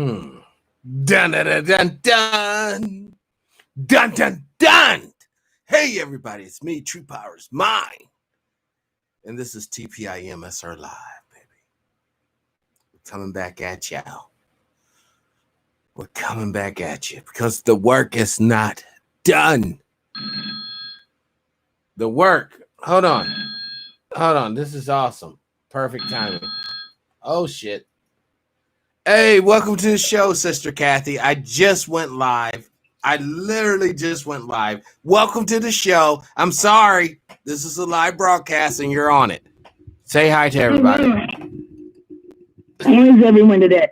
Dun dun dun dun dun dun dun dun. Hey everybody, it's me, True Power's Mine, and this is TPIM SR Live, baby. We're coming back at y'all. We're coming back at you because the work is not done. The work. Hold on. This is awesome. Perfect timing. Oh shit. Hey, welcome to the show, Sister Kathy. I just went live. I literally just went live. Welcome to the show. I'm sorry. This is a live broadcast and you're on it. Say hi to everybody. How is everyone today?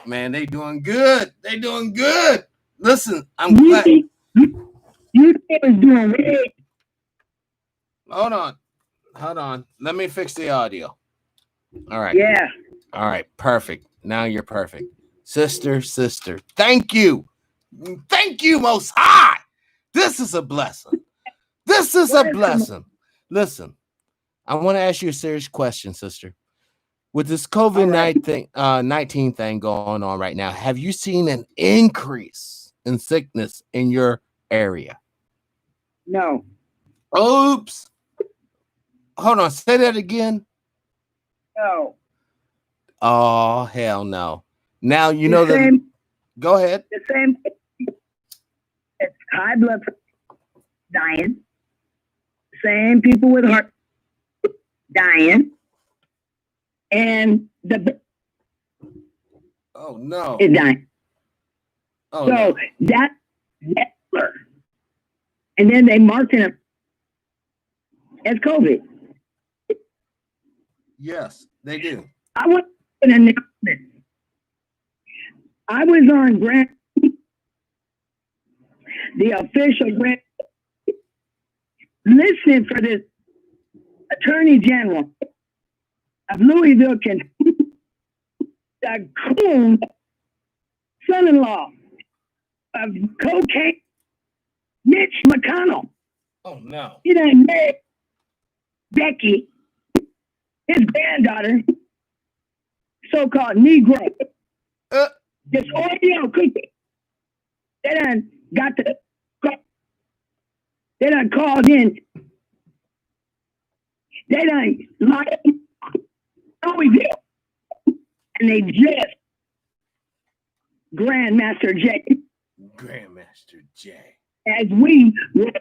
Man, they doing good. They doing good. Listen, I'm You glad. think is doing great. Hold on. Let me fix the audio. All right. Yeah. All right. Perfect. Now you're perfect. Sister. Thank you. Thank you, Most High. This is a blessing. This is a blessing. Listen, I want to ask you a serious question, sister. With this COVID-19 thing going on right now, have you seen an increase in sickness in your area? No. Oops. Hold on. Say that again. No. Oh, hell no. Now, you know that. Go ahead. The same. It's high blood pressure dying. Same people with heart dying. And the oh no is dying. Oh, so no. that's and then they marked it as COVID. Yes, they do. I want an announcement. I was on Grant, the official Grant. Listen for this Attorney General of Louisville, Kentucky, the coon son-in-law of cocaine, Mitch McConnell. Oh no! He done married Becky, his granddaughter, so-called Negro. This Oreo cookie. They done got the. They done called in. They done lied. Louisville. And they just Grandmaster J. As we were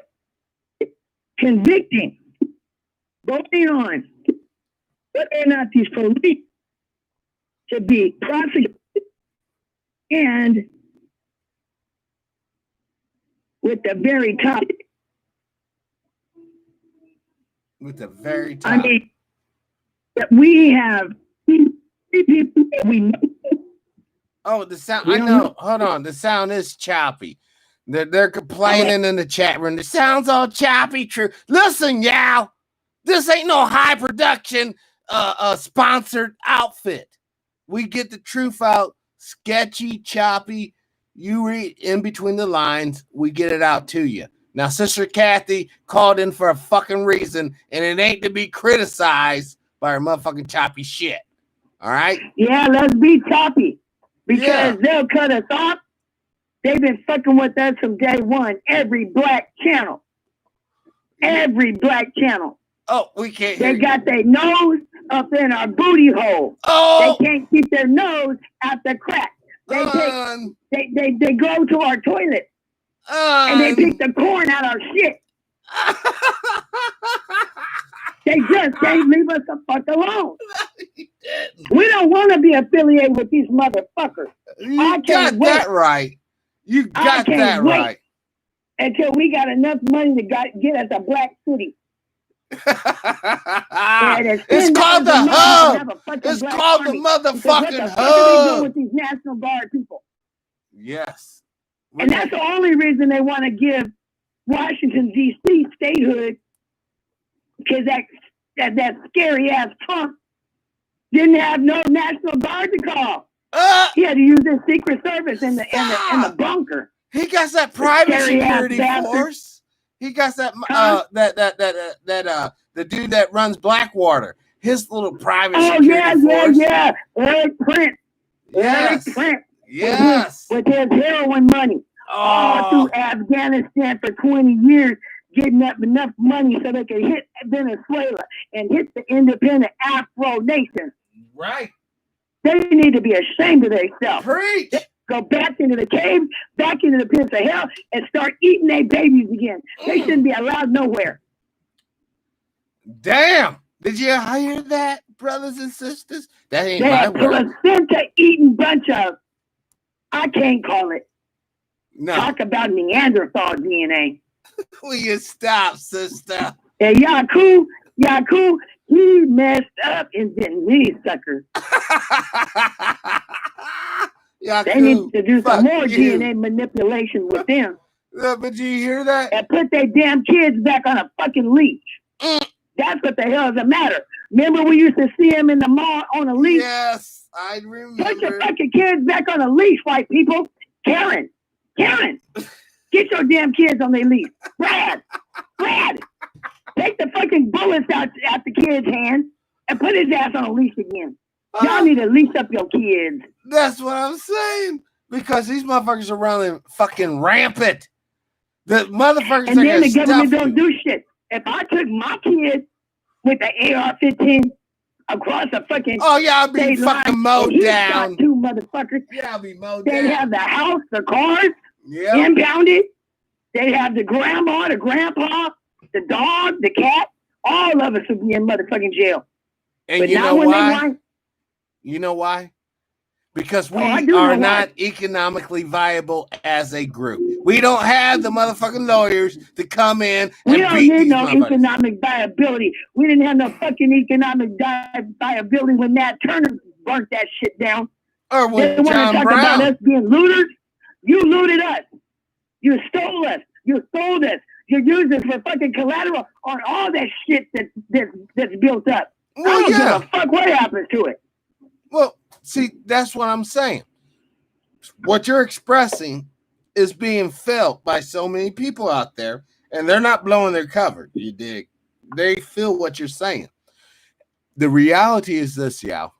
convicting, voting on whether or not these police should be prosecuted and with the very top. With the very top. I mean, we have people that we know. Oh, the sound. I know. Hold on. The sound is choppy. They're complaining in the chat room. The sound's all choppy. True. Listen, y'all. This ain't no high production sponsored outfit. We get the truth out. Sketchy, choppy. You read in between the lines. We get it out to you. Now, Sister Kathy called in for a fucking reason, and it ain't to be criticized by her motherfucking choppy shit. All right? Yeah, let's be choppy. Because they'll cut us off. They've been fucking with us from day one. Every black channel. Oh, we can't They hear got their nose up in our booty hole. Oh! They can't keep their nose out the crack. They go to our toilet. And they pick the corn out our shit. They just can't leave us the fuck alone. We don't want to be affiliated with these motherfuckers. You got that right. You got that right. Until we got enough money to get us a black city. It's called the hub. It's called the motherfucking hub. What are they doing with these National Guard people? Yes. And that's the only reason they want to give Washington, D.C. statehood, because that scary ass Trump didn't have no National Guard to call. He had to use the Secret Service in the bunker. He got that private security force. He got that the dude that runs Blackwater. His little private security force. Yeah. Eric Prince. Yes. Eric Prince. Yes. With his heroin money. All through Afghanistan for 20 years, getting up enough money so they could hit Venezuela and hit the independent Afro nation. Right. They need to be ashamed of themselves. Preach. Go back into the cave, back into the pits of hell, and start eating their babies again. They shouldn't be allowed nowhere. Damn. Did you hear that, brothers and sisters? That ain't my word. Placenta eating bunch of, I can't call it. No. Talk about Neanderthal DNA. Will you stop, sister? And Yaku, he messed up and didn't need suckers. They need to do some more DNA manipulation with them. But you hear that? And put their damn kids back on a fucking leash. That's what the hell is the matter. Remember we used to see them in the mall on a leash? Yes, I remember. Put your fucking kids back on a leash, white people. Karen, get your damn kids on their leash. Brad, take the fucking bullets out the kid's hand and put his ass on a leash again. Y'all need to leash up your kids. That's what I'm saying. Because these motherfuckers are running fucking rampant. The motherfuckers and are then the government you. Don't do shit. If I took my kid with the AR-15 across a fucking I'd be fucking mowed down. Shot two motherfuckers. Yeah, I'll be mowed down. They'd have the house, the cars, impounded. They'd have the grandma, the grandpa, the dog, the cat. All of us would be in motherfucking jail. And but you not know when why? They want. You know why? Because we are not economically viable as a group. We don't have the motherfucking lawyers to come in and we don't need no economic viability. We didn't have no fucking economic viability when Nat Turner burnt that shit down. Or when they want to talk about us being looters. You looted us. You stole us. You sold us. You used us for fucking collateral on all that shit that's built up. Well, I don't give a fuck what happens to it. Well, see, that's what I'm saying. What you're expressing is being felt by so many people out there, and they're not blowing their cover. You dig? They feel what you're saying. The reality is this, y'all.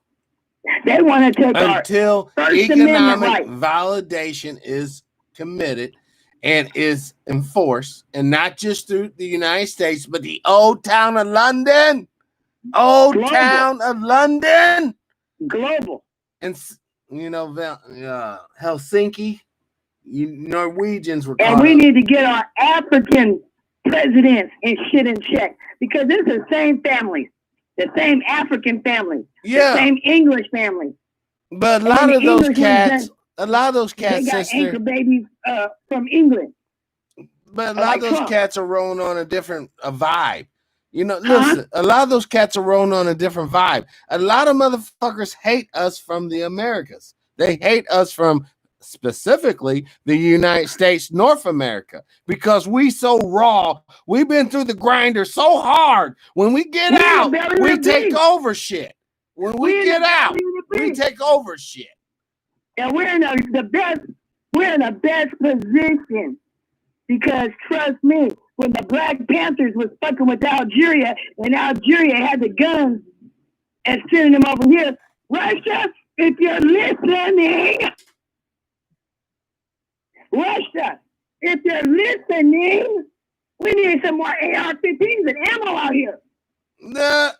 They want to take until economic validation is committed and is enforced, and not just through the United States, but the old town of London. Town of London. Global. And, Helsinki, Norwegians were and we need to get our African presidents and shit in check, because it's the same families, the same African families, the same English families. But a lot of those cats, they got anchor babies from England. But a lot of those cats are rolling on a different vibe. Listen, a lot of those cats are rolling on a different vibe. A lot of motherfuckers hate us from the Americas. They hate us from specifically the United States, North America, because we so raw. We've been through the grinder so hard. When we get out, we take over shit. When we get out, we take over shit. And we're in the best position, because trust me, when the Black Panthers was fucking with Algeria, and Algeria had the guns and sending them over here, Russia, if you're listening, we need some more AR-15s and ammo out here. No,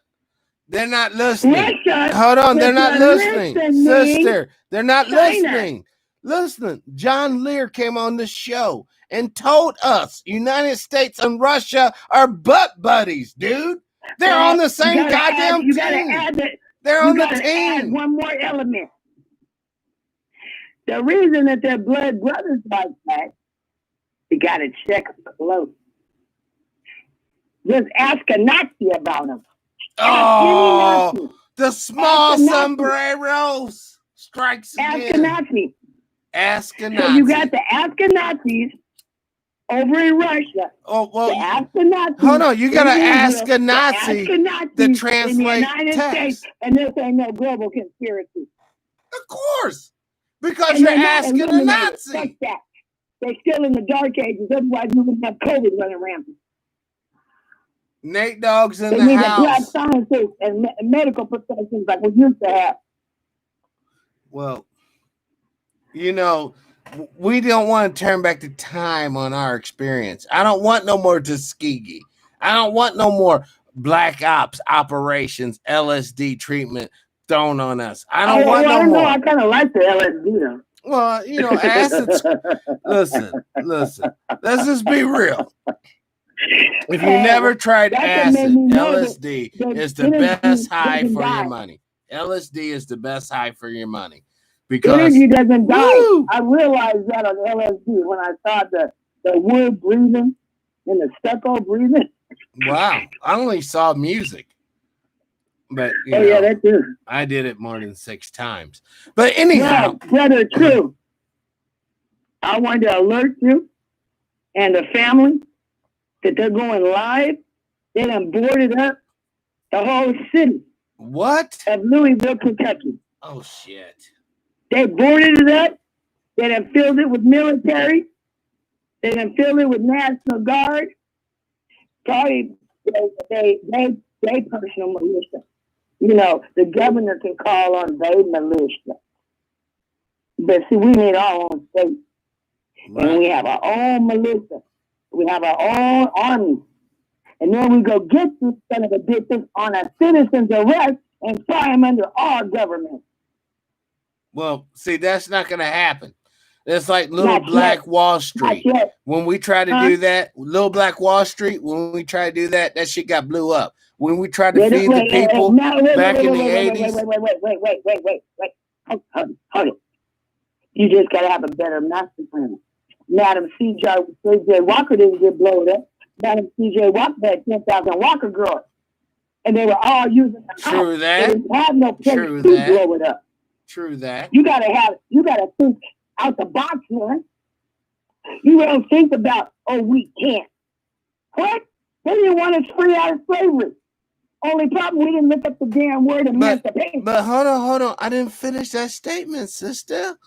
they're not listening. Hold on, they're not listening. Sister, they're not listening. Listen, John Lear came on the show and told us United States and Russia are butt buddies, dude. They're on the same goddamn team. They're on the team. Add one more element. The reason that they're blood brothers like that, you got to check close. Just ask a Nazi about them. Oh, the small sombreros strikes again. Ask a Nazi. Ask a Nazi. So you got the Nazis over in Russia. Oh, well, ask a Nazi. Hold on, you got to ask a Nazi to translate text. And this ain't no global conspiracy. Of course, because you're asking a Nazi. Fuck that. They're still in the dark ages. Otherwise, we wouldn't have COVID running rampant. Nate Dogg's in the house. Black scientists and medical professions like we used to have. Well, you know, we don't want to turn back the time on our experience. I don't want no more Tuskegee. I don't want no more black ops operations, LSD treatment thrown on us. I don't want no more. I kind of like the LSD though. Well, acids. Listen. Let's just be real. If you never tried acid, LSD is the best high for your money. LSD is the best high for your money. Because energy doesn't die. Woo! I realized that on LSD when I saw the wood breathing and the stucco breathing. Wow. I only saw music. But yeah, that too. I did it more than 6 times. But anyhow. No, brother, true. I wanted to alert you and the family that they're going live. They done boarded up the whole city. What? Of Louisville, Kentucky. Oh, shit. They boarded it up. They done filled it with military. They done filled it with National Guard. Probably they personal militia. The governor can call on they militia. But see, we need our own state. Right. And we have our own militia. We have our own army. And then we go get these son of a bitches on a citizen's arrest and fry them under our government. Well, see, that's not going to happen. It's like Little Black Wall Street. When we try to do that, Little Black Wall Street, when we try to do that, that shit got blew up. When we tried to feed the people back in the 80s. Wait. Hold it. You just got to have a better master plan. Madam C.J. Walker didn't get blown up. Madam C.J. Walker had 10,000 Walker girls. And they were all using the house. True that. They didn't have no place to blow it up. True that. You gotta think out the box, man. You don't think about, we can't. What? They didn't want us free out of slavery. Only problem, we didn't look up the damn word emancipation. But hold on. I didn't finish that statement, sister.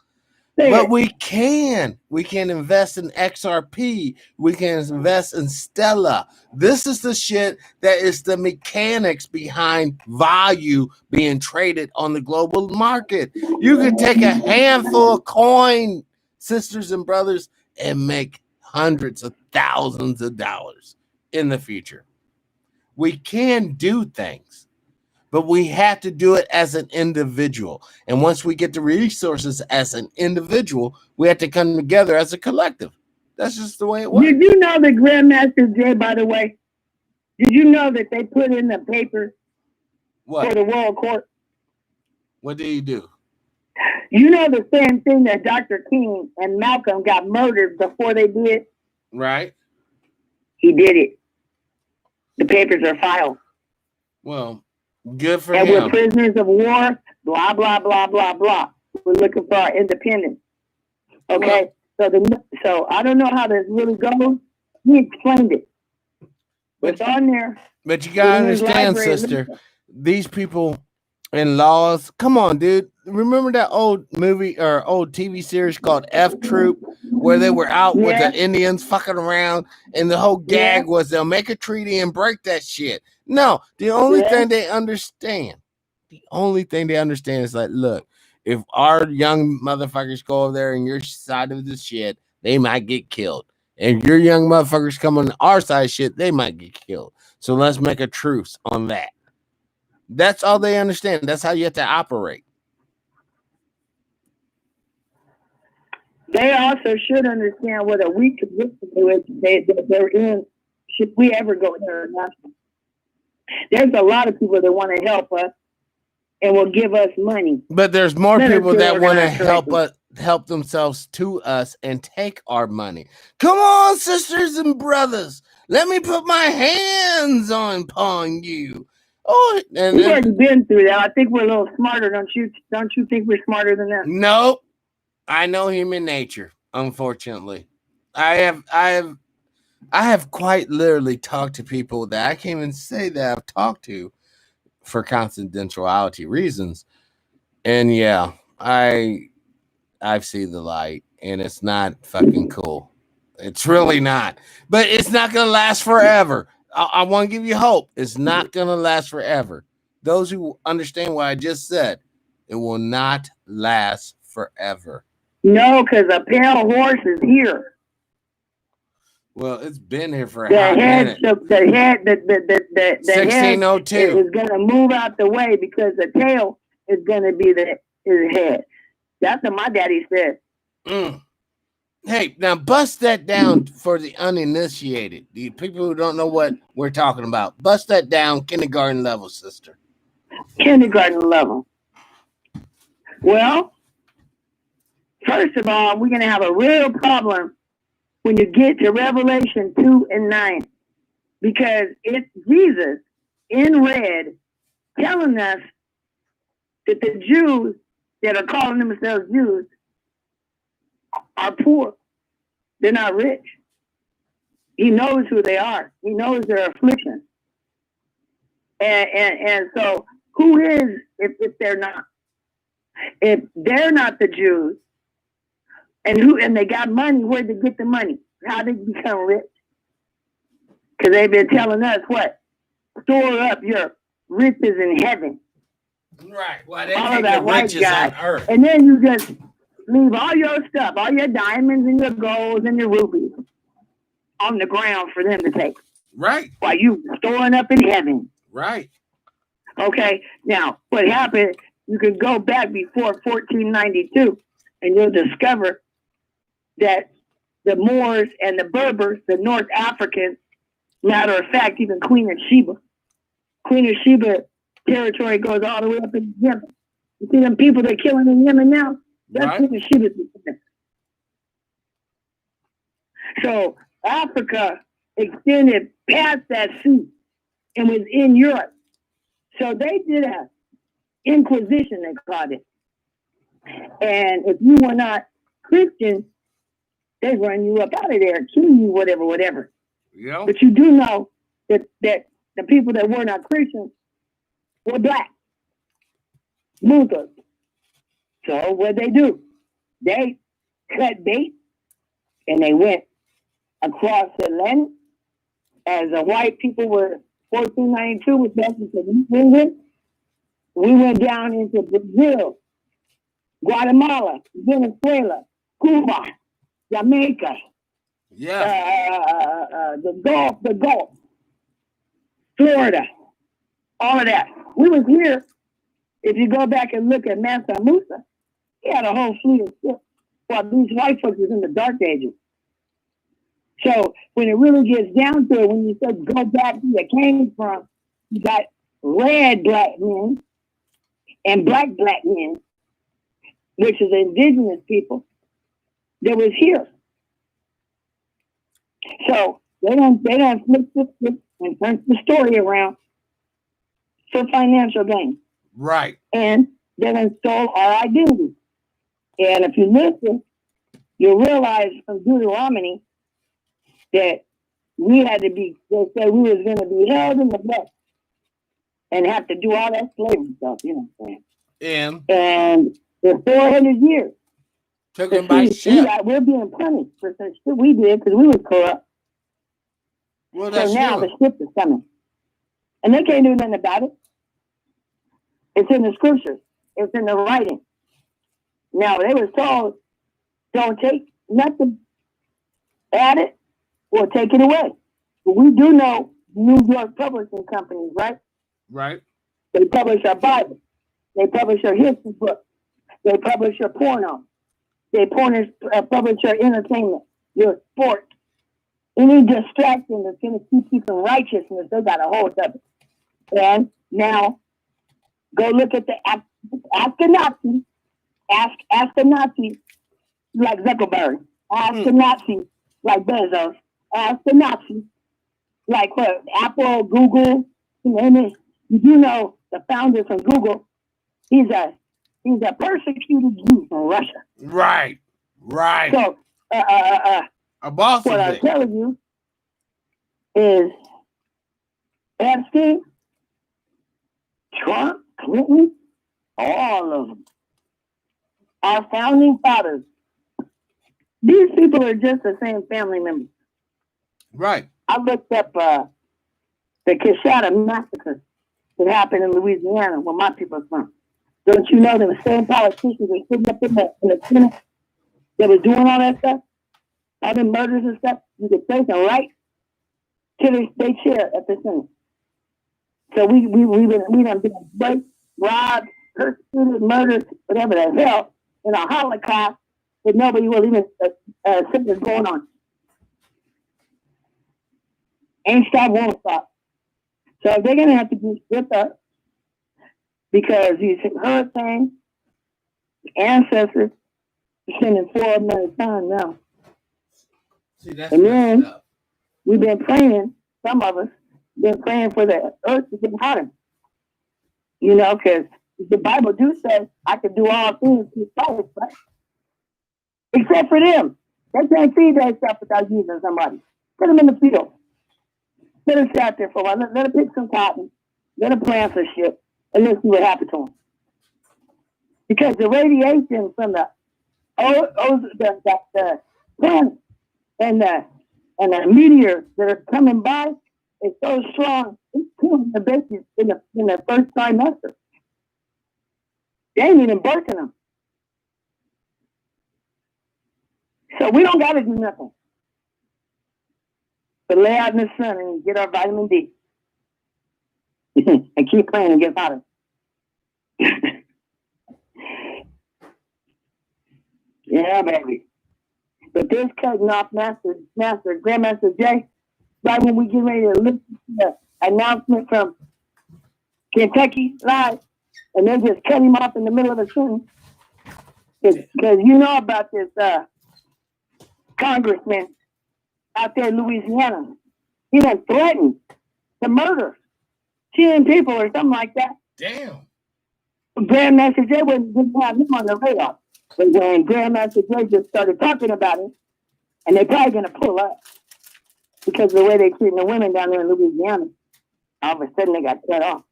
But we can invest in XRP. We can invest in Stella. This is the shit that is the mechanics behind value being traded on the global market. You can take a handful of coin, sisters and brothers, and make hundreds of thousands of dollars in the future. We can do things. But we have to do it as an individual. And once we get the resources as an individual, we have to come together as a collective. That's just the way it works. Did you know that Grandmaster Jay, by the way, did you know that they put in the paper for the World Court? What did he do? You know the same thing that Dr. King and Malcolm got murdered before they did? Right. He did it. The papers are filed. Well, good for him. And we're prisoners of war, blah, blah, blah, blah, blah. We're looking for our independence. Okay? So I don't know how this really goes. He explained it. It's on there. But you got to understand, sister, these people in laws, come on, dude. Remember that old movie or old TV series called F Troop where they were out with the Indians fucking around and the whole gag was they'll make a treaty and break that shit. No, the only thing they understand is like, look, if our young motherfuckers go over there and your side of the shit, they might get killed. And your young motherfuckers come on our side of shit, they might get killed. So let's make a truce on that. That's all they understand. That's how you have to operate. They also should understand what a weak position they're in. Should we ever go international? There's a lot of people that want to help us and will give us money. But there's more people that want to help themselves to us and take our money. Come on, sisters and brothers. Let me put my hands upon you. Oh, we've already been through that. I think we're a little smarter, don't you? Don't you think we're smarter than that? Nope. I know human nature, unfortunately. I have quite literally talked to people that I can't even say that I've talked to for confidentiality reasons. And yeah, I've seen the light and it's not fucking cool. It's really not. But it's not going to last forever. I want to give you hope. It's not going to last forever. Those who understand what I just said, it will not last forever. No, because a pale horse is here. Well, it's been here for a hot minute. The head 1602 is going to move out the way because the tail is going to be his head. That's what my daddy said. Hey, now bust that down for the uninitiated, the people who don't know what we're talking about. Bust that down, kindergarten level, sister. Kindergarten level. Well, first of all, we're going to have a real problem when you get to Revelation 2 and 9, because it's Jesus in red telling us that the Jews that are calling themselves Jews are poor. They're not rich. He knows who they are. He knows their affliction. And so who is if they're not? If they're not the Jews, and they got money, where'd they get the money? How did they become rich? Because they've been telling us what? Store up your riches in heaven. Right. Well, they take the riches on earth. And then you just leave all your stuff, all your diamonds and your golds and your rubies on the ground for them to take. Right. While you storing up in heaven. Right. Okay. Now, what happened, you can go back before 1492 and you'll discover that the Moors and the Berbers, the North Africans, matter of fact, even Queen of Sheba territory goes all the way up in Yemen. You see them people they're killing in Yemen now? That's right. Queen of Sheba. So Africa extended past that sea and was in Europe. So they did a inquisition, they called it. And if you were not Christian, they run you up out of there, kill you, whatever. Yeah. But you do know that the people that were not Christians were black. Luther. So what they do? They cut bait and they went across the Atlantic as the white people were 1492 with England. We went down into Brazil, Guatemala, Venezuela, Cuba, Jamaica, the Gulf, Florida, all of that. We was here. If you go back and look at Mansa Musa, he had a whole fleet of ships while these white folks was in the Dark Ages. So when it really gets down to it, when you said go back where you came from, you got red black men and black men, which is indigenous people that was here. So they don't flip this and turn the story around for financial gain. Right. And they done stole our identity. And if you listen, you'll realize from Deuteronomy that we had to be, they said we was going to be held in the flesh and have to do all that slavery stuff, you know what I'm saying? And for 400 years. Took them by ship. We're being punished for some shit we did because we was corrupt. Well, that's so now the ship is coming. And they can't do nothing about it. It's in the scriptures. It's in the writing. Now, they was told, don't take nothing, add it, or take it away. But we do know New York publishing companies, right? Right. They publish our Bible. They publish our history books. They publish your porno. They publish your entertainment, your sport. Any distraction that's going to keep you from righteousness, they got a hold of it. And now, go look at ask a Nazi. Ask a Nazi like Zuckerberg. Ask a Nazi like Bezos. Ask a Nazi like what? Apple, Google. You do know the founder from Google. He's a persecuted Jew from Russia. Right. Right. So a boss. What I'm telling you is Epstein, Trump, Clinton, all of them. Our founding fathers. These people are just the same family members. Right. I looked up the Kishada massacre that happened in Louisiana, where my people are from. Don't you know the same politicians are sitting up in the Senate that was doing all that stuff, all the murders and stuff, you could place them right to the state chair at the Senate. So we done been raped, robbed, persecuted, murdered, whatever the hell, in a Holocaust that nobody will even think is going on. Ain't stop, won't stop. So they're gonna have to be with us because these hurricanes, ancestors, are sending 4 of them at a time now. See, that's and then up. We've been praying, some of us, been praying for the earth to get hotter. You know, because the Bible do say, I can do all things through Christ, right? Except for them. They can't feed themselves without using somebody. Put them in the field. Let them sit out there for a while. Let them pick some cotton. Let them plant some shit. And let's see what happens to them. Because the radiation from the planet and the meteors that are coming by is so strong, it's killing the babies in the first trimester. They ain't even birthing them. So we don't got to do nothing but lay out in the sun and get our vitamin D and keep praying and get hotter. Yeah, baby. But this cutting off Grandmaster Jay, right when we get ready to listen to the announcement from Kentucky Live, and they just cut him off in the middle of the sentence. Because you know about this congressman out there in Louisiana. He done threatened to murder 10 people or something like that. Damn. Grandmaster Jay didn't have him on the radar. But when Grandmaster Jay just started talking about it, and they're probably going to pull up because of the way they're treating the women down there in Louisiana, all of a sudden they got cut off.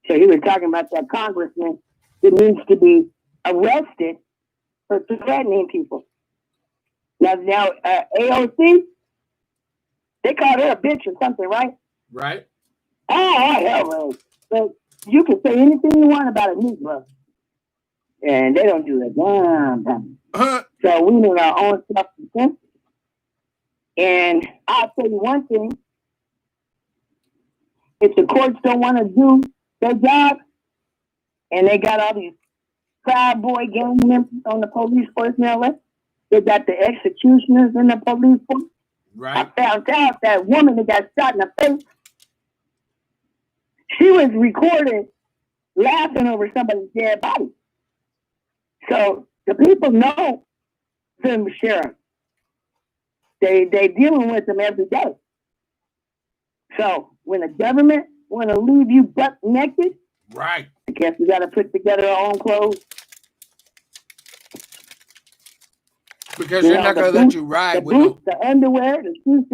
So he was talking about that congressman that needs to be arrested for threatening people. Now AOC, they called her a bitch or something, right? Right. Oh, hell, but you can say anything you want about a Negro, and they don't do a damn thing. So we need our own self-defense. And I'll tell you one thing: if the courts don't want to do their job, and they got all these Proud Boy gang members on the police force now, they got the executioners in the police force. Right. I found out that woman that got shot in the face, she was recorded laughing over somebody's dead body. So the people know them sheriff. They dealing with them every day. So when the government want to leave you butt naked, right? I guess we got to put together our own clothes. Because they're not going to let you ride the boots, the underwear, the shoes.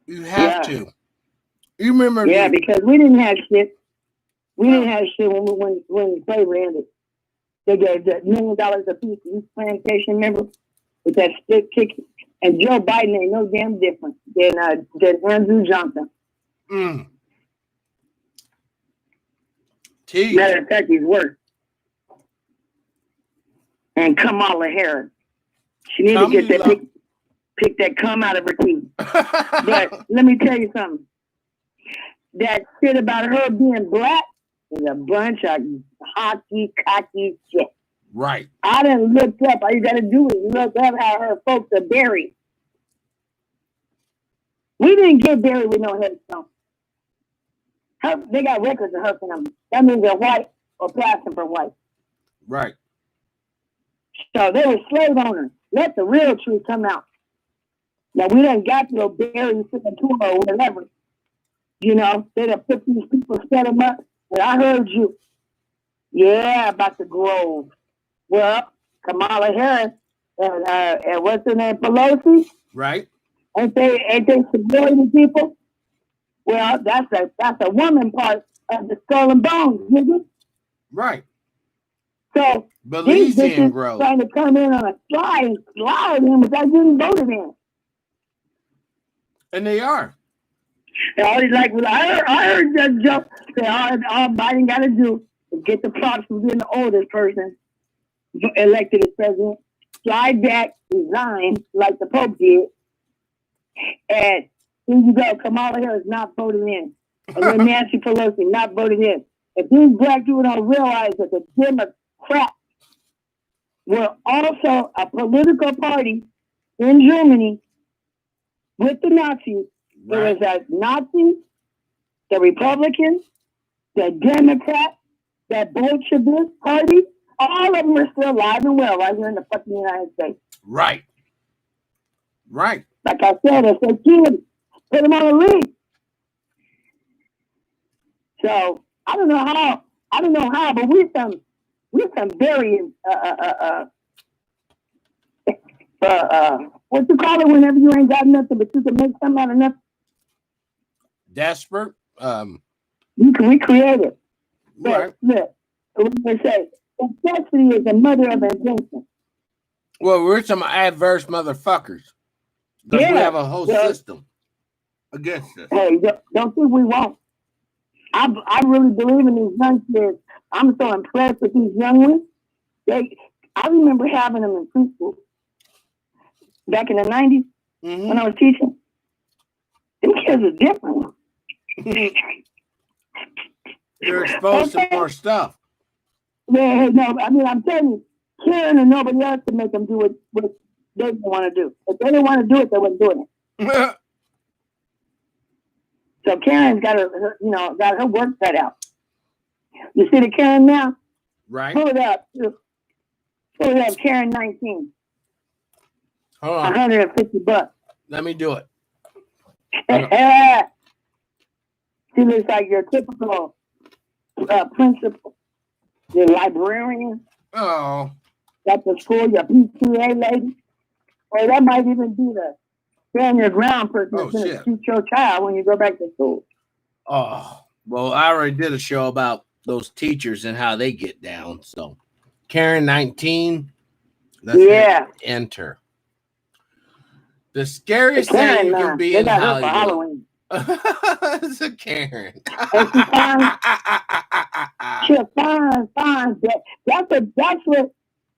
You have to. You remember? Yeah, because we didn't have shit. We didn't have shit when slavery ended. They gave $1 million a piece to each plantation member with that stick kick. And Joe Biden ain't no damn different than Andrew Johnson. Matter of fact, he's worse. And Kamala Harris. She needs to get that pick that cum out of her teeth. But let me tell you something. That shit about her being black is a bunch of hockey, cocky shit. Right. I done looked up. All you got to do is look up how her folks are buried. We didn't get buried with no headstone. They got records of her family. That means they're white or passing for white. Right. So they were slave owners. Let the real truth come out. Now, we done got to go bury Sepultura or whatever. You know, they done put these people, set them up. And I heard you. Yeah, about the Grove. Well, Kamala Harris and what's her name, Pelosi? Right. Ain't they civilian people? Well, that's a woman part of the Skull and Bones, nigga. Right. So these bitches trying to come in on a slide in without getting voted in. And they are. And all he's like, well, I heard that joke. Say all Biden got to do get the props for being the oldest person elected as president, slide back, resign like the Pope did, and here you go. Kamala Harris not voted in, and then Nancy Pelosi not voted in. If these black people don't realize that the Democrats were also a political party in Germany with the Nazis, Right. there was a Nazi, the Republicans, the Democrats, the Bolshevik party, all of them are still alive and well right here in the fucking United States. Right. Right. Like I said, if they kids, put them on a league. So I don't know how, but we're some very what you call it whenever you ain't got nothing, but you can make something out of nothing. Desperate. You can recreate it. Right. Look, what they say, necessity is the mother of invention. Well, we're some adverse motherfuckers. Because we have a whole system against us. Hey, don't think we won't. I really believe in these young kids. I'm so impressed with these young ones. I remember having them in preschool back in the 90s when I was teaching. Them kids are different. You're exposed to more stuff. Yeah, no, I mean, I'm telling you, Karen and nobody else can make them do what they want to do. If they didn't want to do it, they wasn't doing it. So Karen's got her work cut out. You see the Karen now? Right. Pull it up. Karen 19. Hold on. $150. Let me do it. She looks like your typical principal, your librarian. Oh. At the school, your PTA lady. Or that might even be the stand your ground person that's going to teach your child when you go back to school. Oh, well, I already did a show about those teachers and how they get down. So, Karen 19. Let's enter. The scariest thing you can be in Hollywood. It's a Karen. She's fine.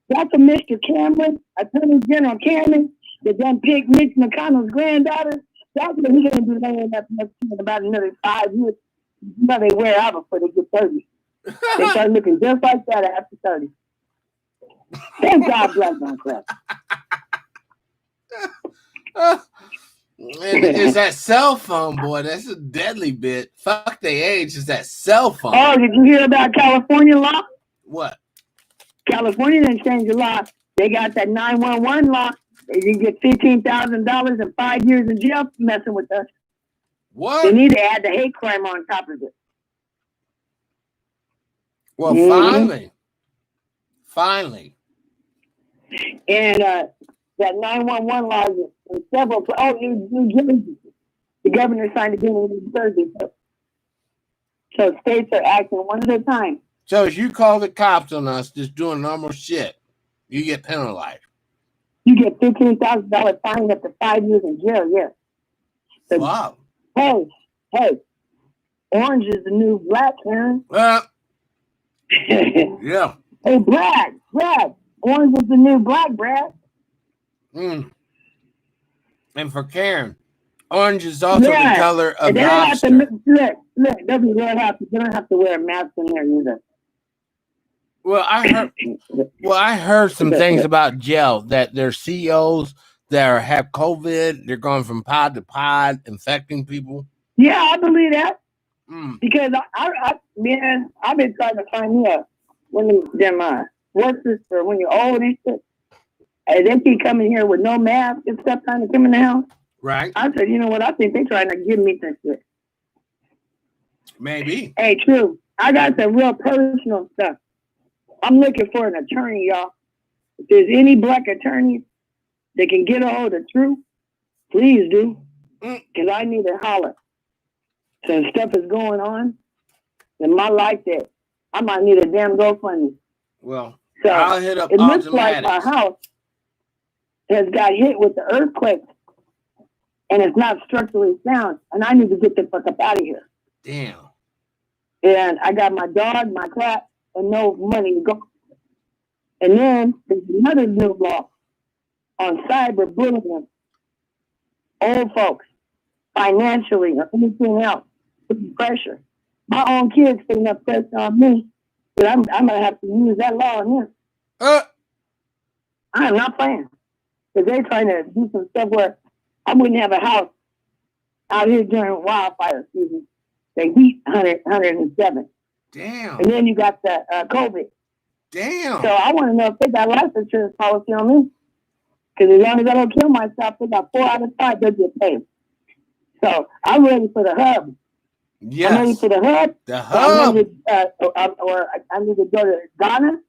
That's a Mr. Cameron, Attorney General Cameron, that done picked Mitch McConnell's granddaughter. That's what he's going to be laying up next to in about another 5 years. You know, they wear out before they get 30. They start looking just like that after 30. Thank God black don't crap. It's that cell phone, boy. That's a deadly bit. Fuck the age. It's that cell phone. Oh, did you hear about California law? What? California didn't change the law. They got that 911 law. You get $15,000 and 5 years in jail for messing with us. What? They need to add the hate crime on top of it. Well, finally. And that 911 law is in several. New Jersey. The governor signed it in New Jersey. So states are acting one at a time. So if you call the cops on us just doing normal shit, you get penalized. You get $15,000 fine up to 5 years in jail, yeah. So, wow. Hey, orange is the new black, Karen. Yeah. Hey, Brad, orange is the new black, Brad. And for Karen, orange is also the color of lobster. Look, they don't have to wear a mask in there either. Well, I heard some things about jail that there's CEOs that have COVID. They're going from pod to pod, infecting people. Yeah, I believe that. Because I've been trying to find one of them workers for when you're old and shit. And they keep coming here with no mask and stuff trying to come in the house. Right. I said, you know what? I think they're trying to give me some shit. Maybe. Hey, true. I got some real personal stuff. I'm looking for an attorney, y'all. If there's any black attorneys that can get a hold of truth, please do. Because I need to holler. Some stuff is going on in my life that I might need a damn GoFundMe. Well, so I'll hit up it looks like my house has got hit with the earthquake and it's not structurally sound, and I need to get the fuck up out of here. Damn. And I got my dog, my cat, and no money to go. And then there's another new law on cyberbullying. Old folks, financially or anything else, putting pressure. My own kids putting up pressure on me, but I'm gonna have to use that law on them. I am not playing. Because they're trying to do some stuff where I wouldn't have a house out here during wildfire season. They beat 107. Damn. And then you got the COVID. Damn. So I want to know if they got life insurance policy on me. Because as long as I don't kill myself, they got 4 out of 5 they'll get paid. So I'm ready for the hub. Yes. I'm ready for the hub. The hub. Or I need to go to Ghana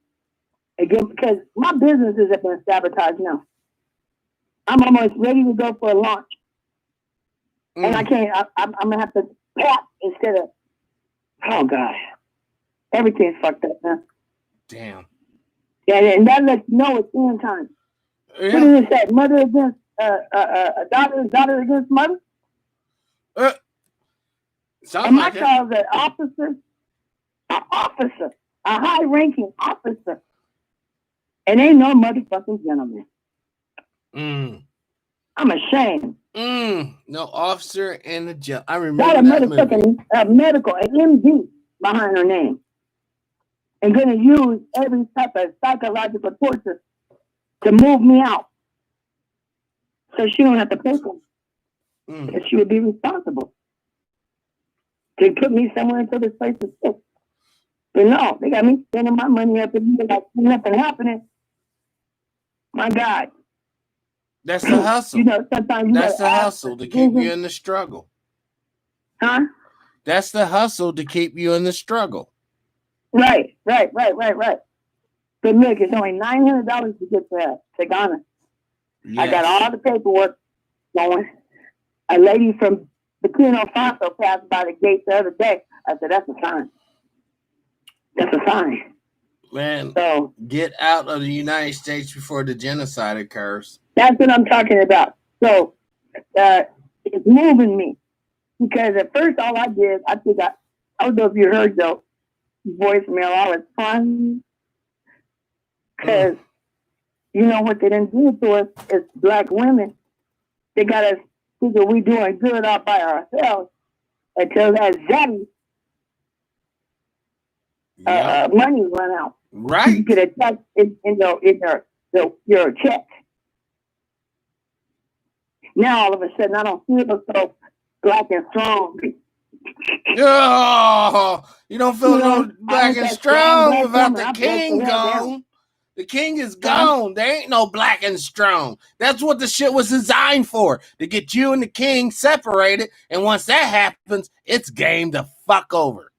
again because my businesses have been sabotaged now. I'm almost ready to go for a launch. And I can't, I'm going to have to pat instead of, oh God, everything's fucked up, man. Damn. Yeah, and that lets you know it's end time. Yeah. What is that? Mother against, daughter against mother? And my child's an officer, a high-ranking officer. And ain't no motherfucking gentleman. I'm ashamed. No officer in the jail. I remember got a motherfucking medical, an MD behind her name, and going to use every type of psychological torture to move me out, so she don't have to pay for it. Because she would be responsible to put me somewhere until this place is fixed. But no, they got me spending my money up and like nothing happening. My God. That's the hustle. You know, sometimes that's the hustle to keep you in the struggle. Huh? That's the hustle to keep you in the struggle. Right. But look, it's only $900 to get to Ghana. Yes. I got all the paperwork going. A lady from Burkina Faso passed by the gate the other day. I said, that's a sign. That's a sign. Man, so get out of the United States before the genocide occurs. That's what I'm talking about. So it's moving me. Because at first all I did, I don't know if you heard the voicemail, I was crying. Because you know what they didn't do to us as black women? They got us thinking we doing good all by ourselves until that zaddy money run out. Right. You get a check in your check. Now all of a sudden I don't feel so black and strong. Oh, you don't feel no black and strong without the king gone. The king is gone. There ain't no black and strong. That's what the shit was designed for, to get you and the king separated. And once that happens, it's game the fuck over.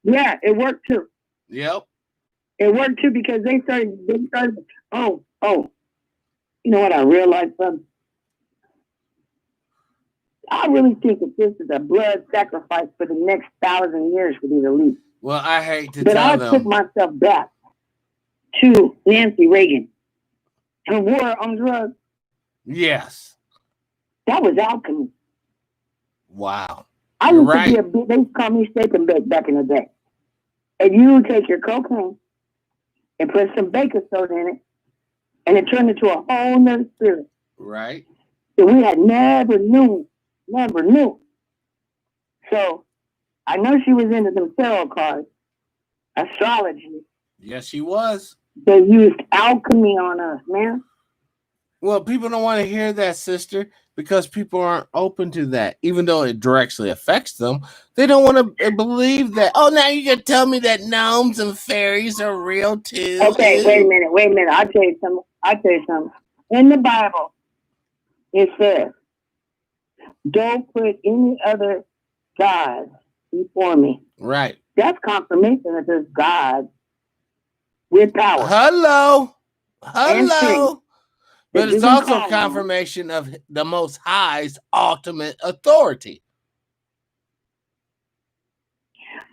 Yeah, it worked too. Yep. It worked too because they started, you know what I realized, son? I really think that this is a blood sacrifice for the next 1,000 years for these elites. Well, I hate to tell them. But I took myself back to Nancy Reagan. Her war on drugs. Yes. That was alchemy. Wow. I used to be they used to call me steak and bake back in the day. And you take your cocaine and put some baking soda in it, and it turned into a whole nother spirit. Right. That we had never knew. So I know she was into them tarot cards, astrology. Yes, she was. They used alchemy on us, man. Well, people don't want to hear that, sister, because people aren't open to that. Even though it directly affects them, they don't want to believe that. Oh, now you can tell me that gnomes and fairies are real too. Okay, wait a minute. I'll tell you something. In the Bible, it says, don't put any other gods before me. Right. That's confirmation that there's God with power. Hello. But it's also confirmation of the Most High's ultimate authority.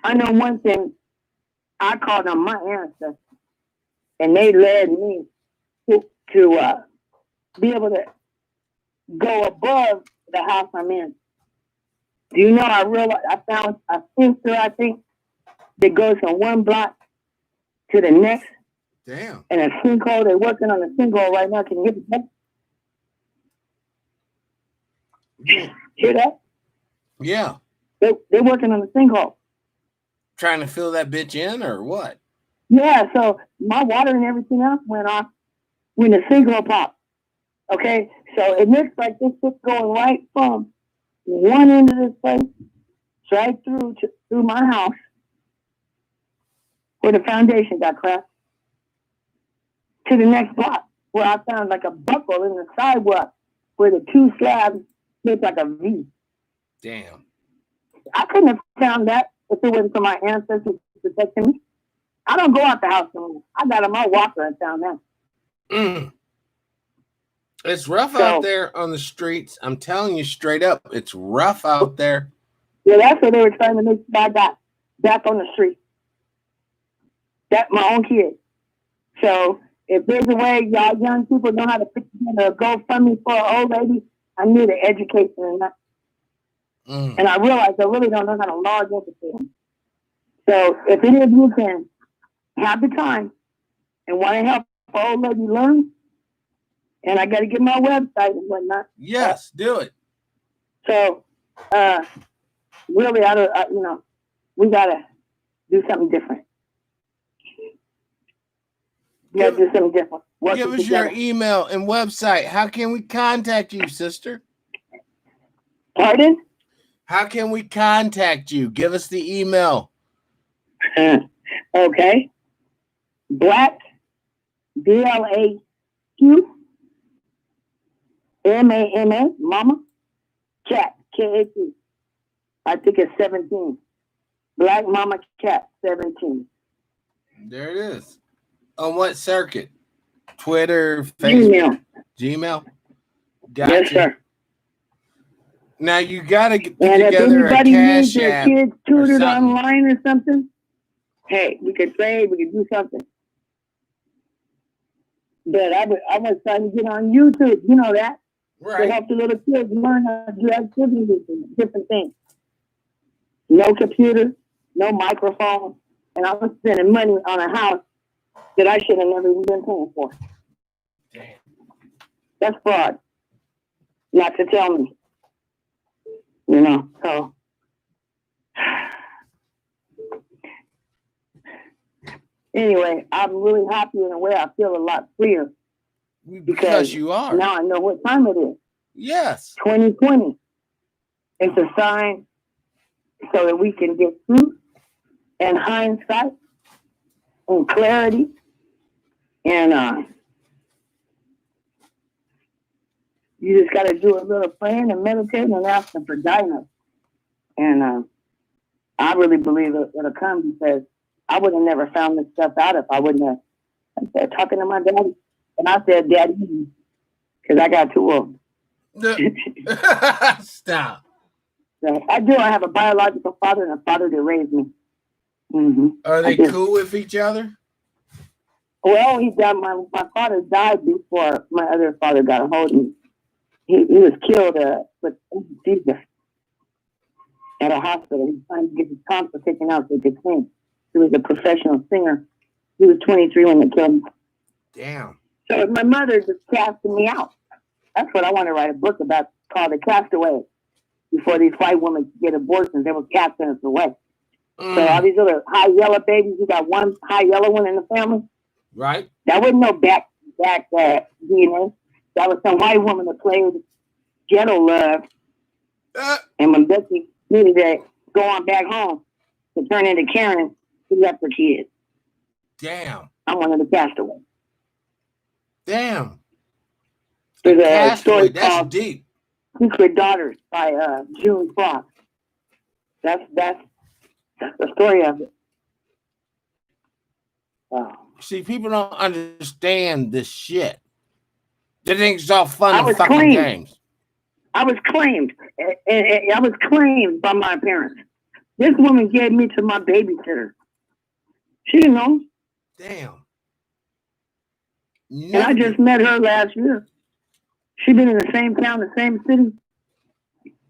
I know one thing. I called on my ancestors, and they led me to be able to go above the house I'm in. Do you know, I found a sister, I think, that goes from one block to the neck. Damn. And a sinkhole. They're working on a sinkhole right now. Can you hear that? Yeah. They're working on a sinkhole. Trying to fill that bitch in or what? Yeah, so my water and everything else went off when the sinkhole popped. Okay, so it looks like this is going right from one end of this place, right through my house, where the foundation got cracked, to the next block, where I found like a buckle in the sidewalk, where the two slabs look like a V. Damn. I couldn't have found that if it wasn't for my ancestors protecting me. I don't go out the house anymore. I got on my walker and found that. It's rough out there on the streets. I'm telling you straight up, it's rough out there. Yeah, that's what they were trying to make sure I got back on the street. That's my own kid. So if there's a way y'all young people know how to put together a GoFundMe for an old lady, I need an education in that. And I realized I really don't know how to log into things. So if any of you can have the time and want to help an old lady learn, and I got to get my website and whatnot. Yes, do it. So, really, we got to do something different. We got to do something different. Give us your email and website. How can we contact you, sister? Pardon? How can we contact you? Give us the email. Okay. Black, BLAQ, MAMA, Mama, Cat, KAT. I think it's 17. Black Mama Cat, 17. There it is. On what circuit? Twitter, Facebook, Gmail. Gotcha. Yes, sir. Now you got to get together a cash app. And if anybody needs their kids tutored or online or something, hey, we could trade, we could do something. But I was trying to get on YouTube, you know that? Right. To help the little kids learn how to do activities and different things. No computer, no microphone, and I was spending money on a house that I should have never even been paying for. Damn. That's fraud. Not to tell me. You know, so. Anyway, I'm really happy in a way. I feel a lot freer. Because you are. Now I know what time it is. Yes. 2020. It's a sign so that we can get truth and hindsight and clarity. And you just got to do a little praying and meditating and asking for guidance. And I really believe it'll come because I would have never found this stuff out if I wouldn't have. I started talking to my daddy, and I said, "Daddy," because I got too old. Stop. So I do. I have a biological father and a father that raised me. Mm-hmm. Are they cool with each other? Well, he died. My father died before my other father got a hold of me. He was killed with anesthesia at a hospital. He was trying to get his tonsil taken out so he could sing. He was a professional singer. He was 23 when they killed him. Damn. So my mother just casted me out. That's what I want to write a book about called The Castaway. Before these white women get abortions, they were casting us away. So all these little high yellow babies, you got one high yellow one in the family. Right. That wasn't no back DNA. That was some white woman that played ghetto love. And when Becky needed to go on back home to turn into Karen, she left her kids. Damn. I'm one of the castaways. Damn. There's a story That's called deep. Secret Daughters by June Fox. That's the story of it. See, people don't understand this shit. They think it's all fun and fucking games. I was claimed. I was claimed by my parents. This woman gave me to my babysitter. She didn't know. Damn. And I just met her last year. She's been in the same town, the same city.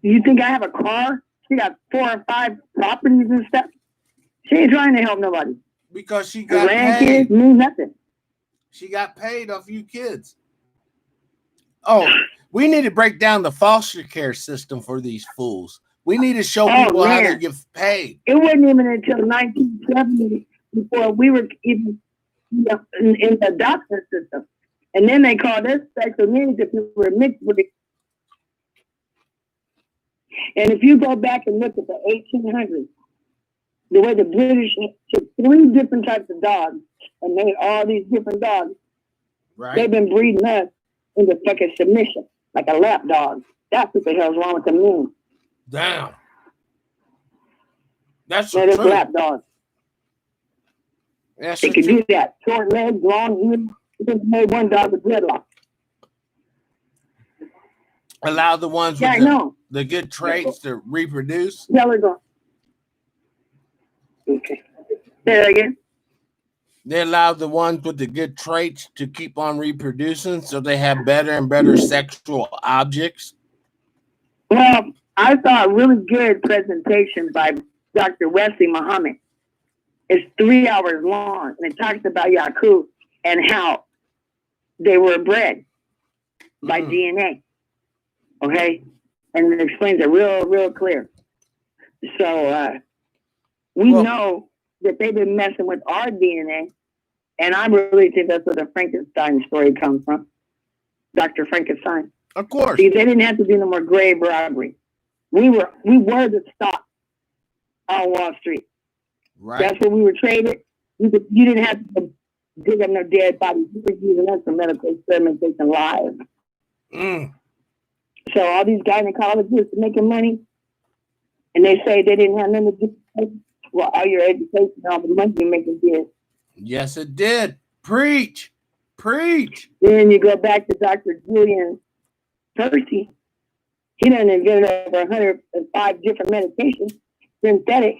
You think I have a car? She got 4 or 5 properties and stuff. She ain't trying to help nobody. Because she got grandkids paid. mean nothing. She got paid off you kids. Oh, we need to break down the foster care system for these fools. We need to show people how they get paid. It wasn't even until 1970 before we were even in the adoption system. And then they called us special needs if we were mixed with it. And if you go back and look at the 1800s, the way the British took 3 different types of dogs and made all these different dogs, right? They've been breeding us into fucking submission, like a lap dog. That's what the hell's wrong with the men. Damn. That's the truth. Lap dogs. That's they could do that. Short legs, long ears. They just made one dog with dreadlocks. Allow the ones with the good traits to reproduce. Yeah, we're going. Okay. Say that again. They allow the ones with the good traits to keep on reproducing so they have better and better sexual objects. Well, I saw a really good presentation by Dr. Wesley Muhammad. It's 3 hours long, and it talks about Yakub and how they were bred by DNA. Okay? And it explains it real clear. So, we know that they've been messing with our DNA, and I really think that's where the Frankenstein story comes from. Dr. Frankenstein. Of course. See, they didn't have to do no more grave robbery. We were the stock on Wall Street. Right. That's what we were traded. You didn't have to dig up no dead bodies. You were using us for medical experimentation live. So all these gynecologists are making money, and they say they didn't have nothing to do. Well, all your education, all the money you're making did. Yes, it did. Preach. Then you go back to Dr. Julian Percy. He done invented over 105 different medications, synthetic.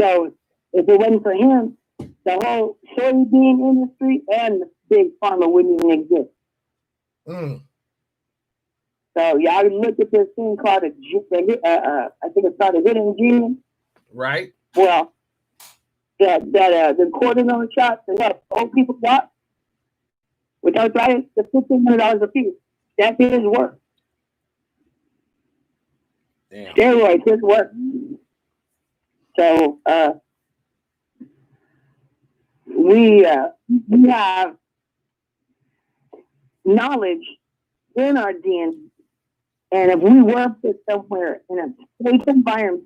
So if it wasn't for him, the whole soybean industry and the big pharma wouldn't even exist. So y'all look at this thing called I think it's called a hidden gene. Right. Well, the cortisone shots that old people got with arthritis, the $1,500 a piece. That's his work. Damn. Steroids, his work. So we have knowledge in our DNA, and if we were put somewhere in a safe environment,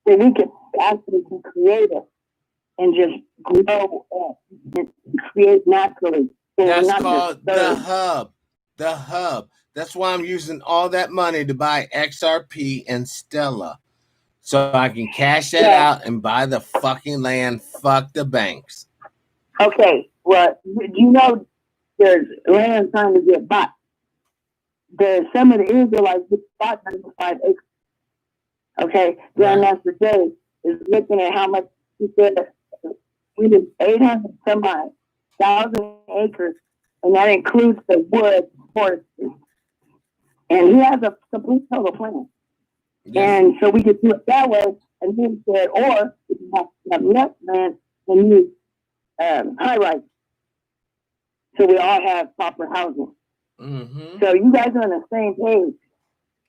that we could actually be creative and just grow and create naturally. That's called the hub. The hub. That's why I'm using all that money to buy XRP and Stella. So I can cash that out and buy the fucking land. Fuck the banks. Okay. Well, you know there's land trying to get bought. There's some of the Israelites get bought 95 acres. Okay. Grandmaster Jay is looking at how much he said we did 800 some odd thousand acres, and that includes the wood, forestry. And he has a complete total plan. Yes. And so we could do it that way. And then said, or we can have less land and use high rise. So we all have proper housing. Mm-hmm. So you guys are on the same page,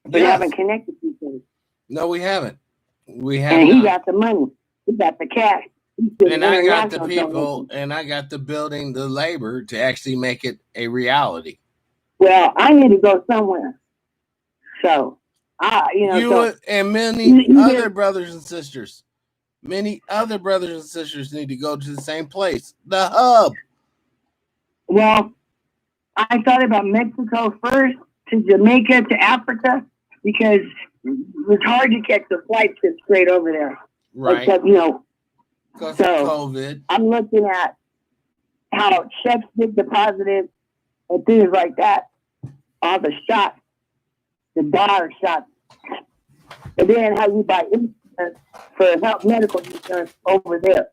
but haven't connected to each other. No, we haven't. We haven't. And he got the money. He got the cash. And I got the people, and I got the building, the labor to actually make it a reality. Well, I need to go somewhere. So, and many other brothers and sisters. Many other brothers and sisters need to go to the same place, the hub. Well, I thought about Mexico first, to Jamaica, to Africa, because it's hard to catch the flight that's straight over there. Right. Except, because of COVID. I'm looking at how checks get deposited and things like that. All the shots, the dollar shots. And then how you buy insurance for health medical insurance over there.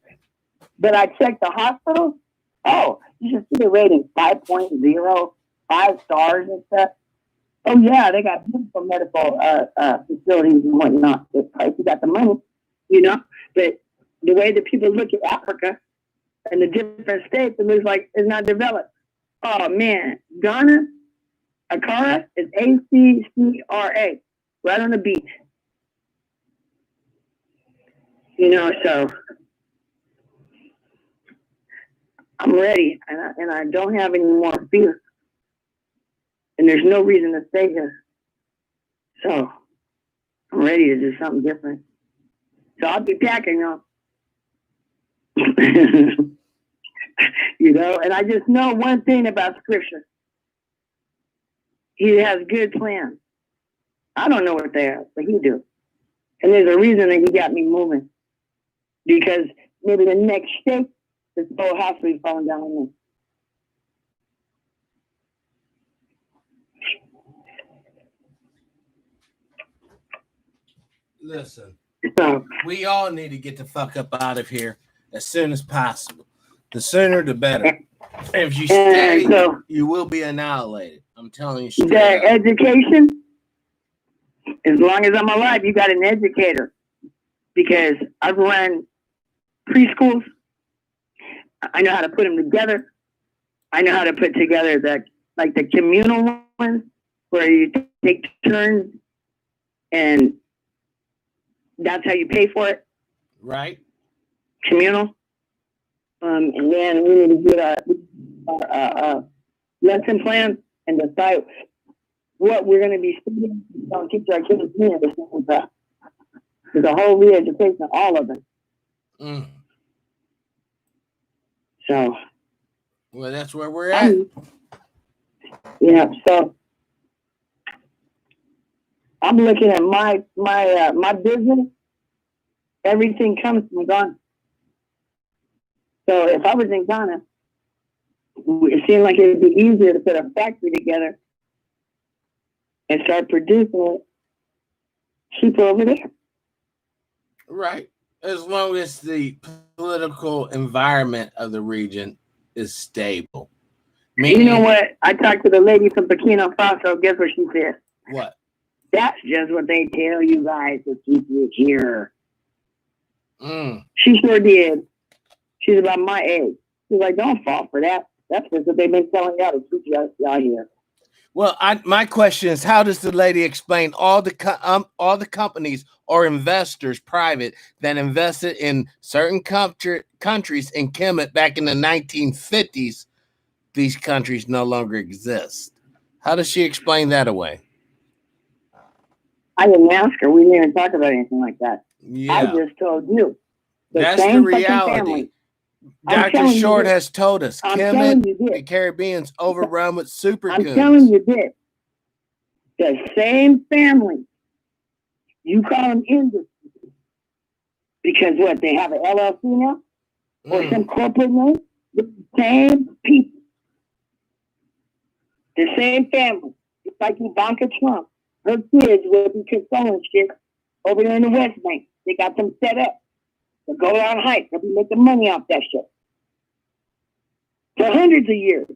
But I checked the hospital. Oh, you should see the rating 5.0, 5 stars and stuff. Oh yeah, they got beautiful medical facilities and whatnot. If you got the money, but the way that people look at Africa and the different states, it looks like it's not developed. Oh man, Ghana, Accra is ACCRA, right on the beach. You know, so I'm ready, and I don't have any more fear, and there's no reason to stay here. So I'm ready to do something different. So I'll be packing, y'all. You know, and I just know one thing about Scripture. He has good plans. I don't know what they are, but he do. And there's a reason that he got me moving. Because maybe the next state, this whole house will be falling down on me. Listen, So, we all need to get the fuck up out of here as soon as possible. The sooner, the better. If you stay, so, you will be annihilated. I'm telling you the straight up. education, as long as I'm alive, you got an educator. Because I've run preschools. I know how to put them together. I know how to put together the communal ones where you take turns and that's how you pay for it. Right. Communal. And then we need to get our lesson plan and decide what we're going to be studying. Don't teach our kids any of this stuff. There's a whole re-education of all of them. Mm. So. Well, that's where we're at. Yeah. So I'm looking at my business. Everything comes from Ghana. So if I was in Ghana, it seemed like it would be easier to put a factory together and start producing it cheaper over there. Right. As long as the political environment of the region is stable. You know what? I talked to the lady from Burkina Faso. Guess what she said? What? That's just what they tell you guys to keep you here. Mm. She sure did. She's about my age. She's like, don't fall for that. That's just what they've been telling y'all to keep y'all here. Well, my question is, how does the lady explain all the companies or investors, private, that invested in certain countries in Kemet back in the 1950s? These countries no longer exist. How does she explain that away? I didn't ask her. We didn't talk about anything like that. Yeah. I just told you. That's the reality. Dr. Short has told us Kemet, the Caribbean's overrun with super goons. I'm telling you this. The same family. You call them industry. Because what? They have an LLC now? Or some corporate name? The same people. The same family. It's like Ivanka Trump. Her kids will be controlling shit over there in the West Bank. They got them set up. They'll go on hikes. They'll be making money off that shit. For hundreds of years.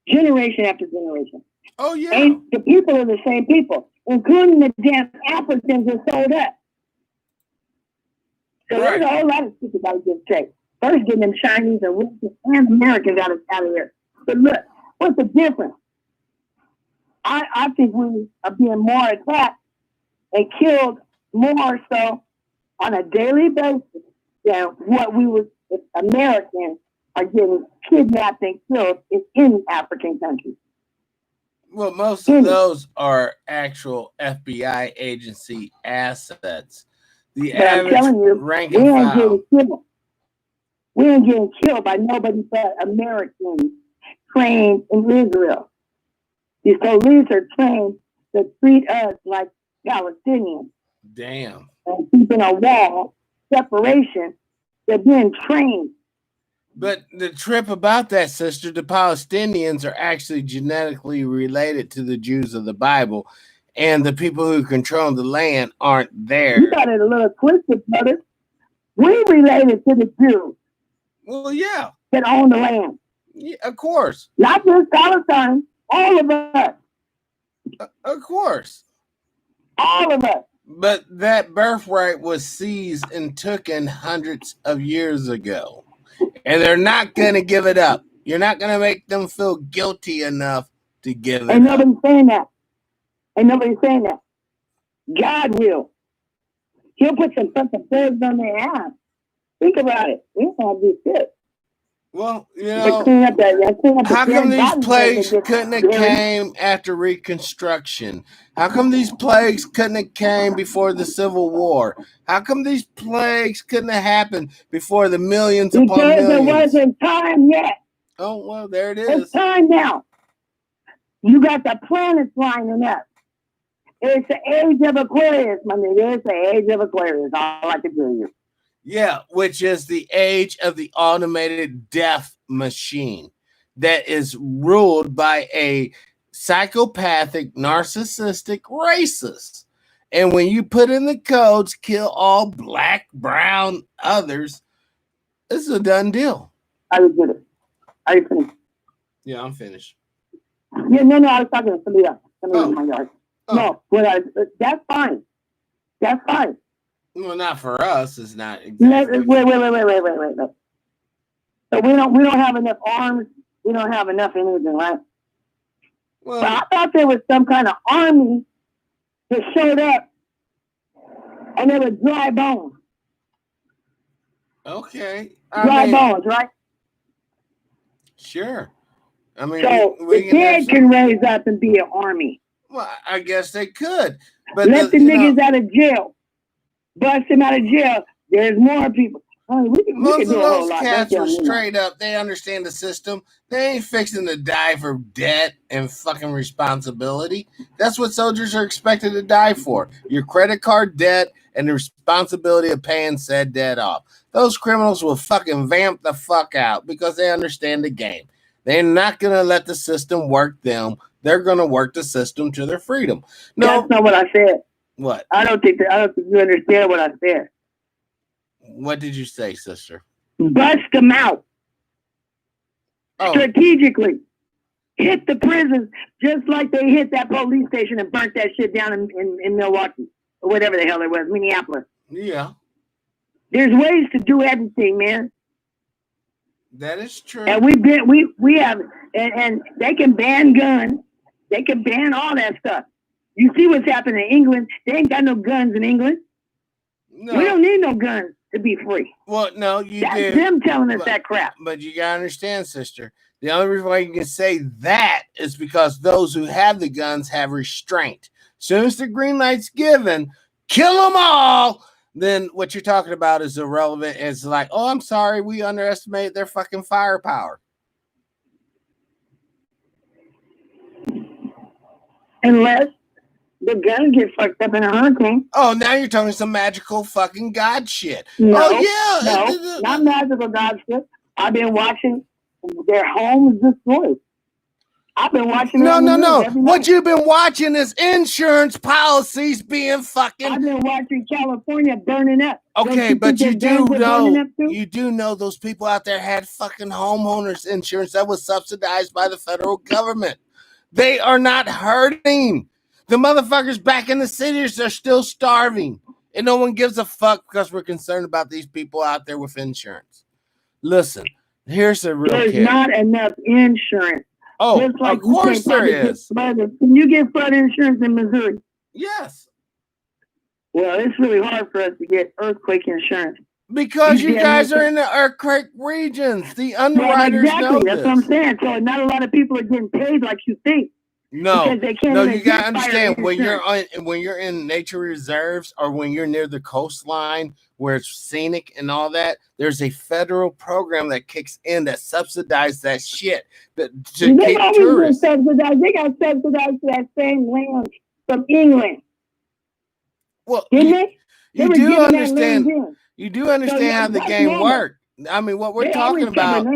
Generation after generation. Oh, yeah. And the people are the same people, including the damn Africans that sold up. So there's a whole lot of shit that got to get straight. First, getting them Chinese and Russians and Americans out of here. But look, what's the difference? I think we are being more attacked and killed more so on a daily basis than what we would, if Americans are getting kidnapped and killed in African countries. Well, most of those are actual FBI agency assets. The average rank and file. We ain't getting killed by nobody but Americans trained in Israel. These police are trained to treat us like Palestinians. Damn. And keeping a wall, separation, they're being trained. But the trip about that, sister, the Palestinians are actually genetically related to the Jews of the Bible, and the people who control the land aren't there. You got it a little twisted, brother. We related to the Jews. Well, yeah. That own the land. Yeah, of course. Not just Palestine, all of us. Of course. All of us. But that birthright was seized and taken hundreds of years ago. And they're not going to give it up. You're not going to make them feel guilty enough to give it Ain't up. nobody saying that. Ain't nobody saying that. God will. He'll put some fucking birds on their ass. Think about it. We don't have to do shit. Well, you know, how come these plagues couldn't have came after Reconstruction? How come these plagues couldn't have came before the Civil War? How come these plagues couldn't have happened before the millions upon millions? Because it wasn't time yet. Oh, well, there it is. It's time now. You got the planets lining up. It's the age of Aquarius, my nigga. It's the age of Aquarius. All I can tell you. Yeah, which is the age of the automated death machine that is ruled by a psychopathic, narcissistic racist. And when you put in the codes, kill all black, brown, others, it's a done deal. I did it. Are you finished? Yeah, I'm finished. Yeah, no, I was talking to somebody else. Somebody in my yard. No, that's fine. That's fine. Well, not for us. It's not exactly. Wait. So we don't have enough arms. We don't have enough anything, right? Well, but I thought there was some kind of army that showed up, and there were dry bones. Okay. Dry bones, right? Sure. I mean, so the dead can raise up and be an army. Well, I guess they could. But let the niggas out of jail. Bust them out of jail. There's more people. Most of those cats are straight up. They understand the system. They ain't fixing to die for debt and fucking responsibility. That's what soldiers are expected to die for. Your credit card debt and the responsibility of paying said debt off. Those criminals will fucking vamp the fuck out because they understand the game. They're not going to let the system work them. They're going to work the system to their freedom. No, that's not what I said. What? I don't think you understand what I said. What did you say, sister? Bust them out. Strategically. Hit the prisons just like they hit that police station and burnt that shit down in Milwaukee. Or whatever the hell it was, Minneapolis. Yeah. There's ways to do everything, man. That is true. And we have and they can ban guns. They can ban all that stuff. You see what's happening in England? They ain't got no guns in England. No. We don't need no guns to be free. Well, no, That's them telling us that crap. But you gotta understand, sister. The only reason why you can say that is because those who have the guns have restraint. As soon as the green light's given, kill them all. Then what you're talking about is irrelevant. It's like, oh, I'm sorry, we underestimated their fucking firepower. Unless the gun gets fucked up in a hurricane. Oh, now you're talking some magical fucking god shit. No, oh yeah, no, not magical god shit. I've been watching their homes destroyed. I've been watching. No. What you've been watching is insurance policies being fucking. I've been watching California burning up. Okay, but you do know those people out there had fucking homeowners insurance that was subsidized by the federal government. They are not hurting. The motherfuckers back in the cities are still starving. And no one gives a fuck because we're concerned about these people out there with insurance. Listen, here's a real There's not enough insurance. Oh, of course there is. Can you get flood insurance in Missouri? Yes. Well, it's really hard for us to get earthquake insurance. Because you guys are in the earthquake regions. The underwriters know this. That's what I'm saying. So not a lot of people are getting paid like you think. No, you gotta understand when you're in nature reserves or when you're near the coastline where it's scenic and all that. There's a federal program that kicks in that subsidizes that shit to keep tourists. They got subsidized that same land from England. Well, you do understand. You do understand how the game works. I mean, what we're talking about.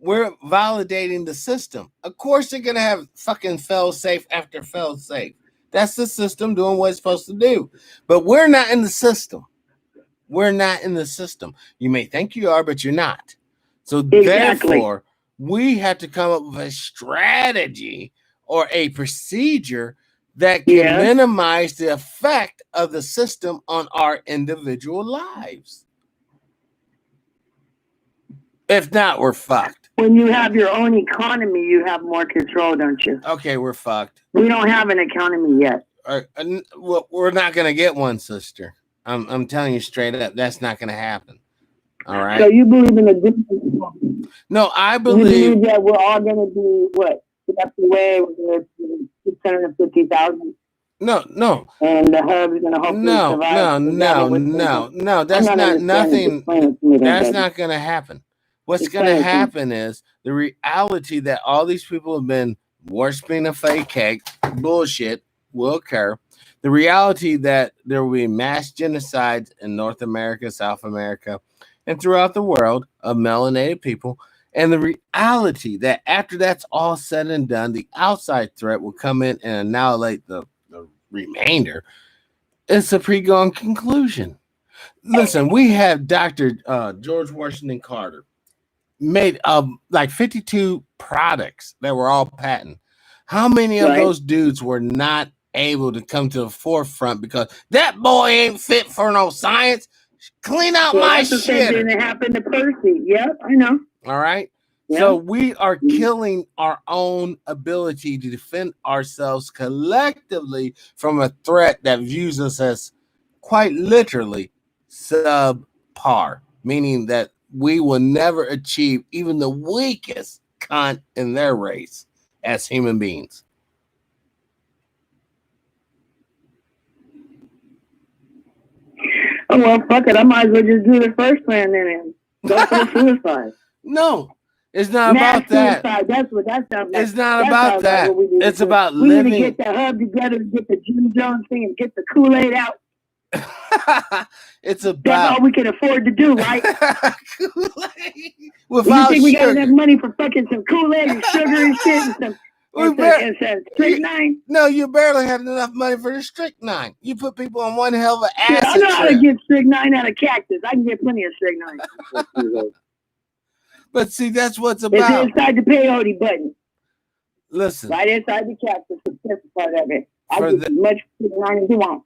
We're validating the system. Of course, they're going to have fucking fail safe after fail safe. That's the system doing what it's supposed to do. But we're not in the system. We're not in the system. You may think you are, but you're not. So therefore, we have to come up with a strategy or a procedure that can minimize the effect of the system on our individual lives. If not, we're fucked. When you have your own economy, you have more control, don't you? Okay, we're fucked. We don't have an economy yet. We're not going to get one, sister. I'm telling you straight up, that's not going to happen. All right. So you believe in a different? No, I believe that we're all going to be what? That's the way we're 650,000. No. And the hub is going to hopefully survive. No. That's not nothing. That's not going to happen. What's going to happen is the reality that all these people have been worshiping a fake cake, bullshit, will occur. The reality that there will be mass genocides in North America, South America, and throughout the world of melanated people. And the reality that after that's all said and done, the outside threat will come in and annihilate the remainder. It's a pre-gone conclusion. Listen, we have Dr. George Washington Carter made like 52 products that were all patent. How many of those dudes were not able to come to the forefront because that boy ain't fit for no science? Clean out my shit. That's the same thing that happened to Percy. Yep, I know. All right. Yep. So we are killing our own ability to defend ourselves collectively from a threat that views us as quite literally subpar, meaning that we will never achieve even the weakest cunt in their race as human beings. Oh, well, fuck it. I might as well just do the first plan then and go for suicide. No, it's not about that. That's what that sounds like. It's not about that. It's about living. We need to get the hub together, get the Jim Jones thing, and get the Kool-Aid out. It's about. That's all we can afford to do, right? Kool-Aid. You think we got enough money for fucking some Kool-Aid and sugar and shit and some strychnine? No, you barely have enough money for the strychnine. You put people on one hell of an acid I know how to get strychnine out of cactus. I can get plenty of strychnine. But see, that's what's about. It's inside the peyote button. Listen. Right inside the cactus, the part of it. I get as much strychnine as you want.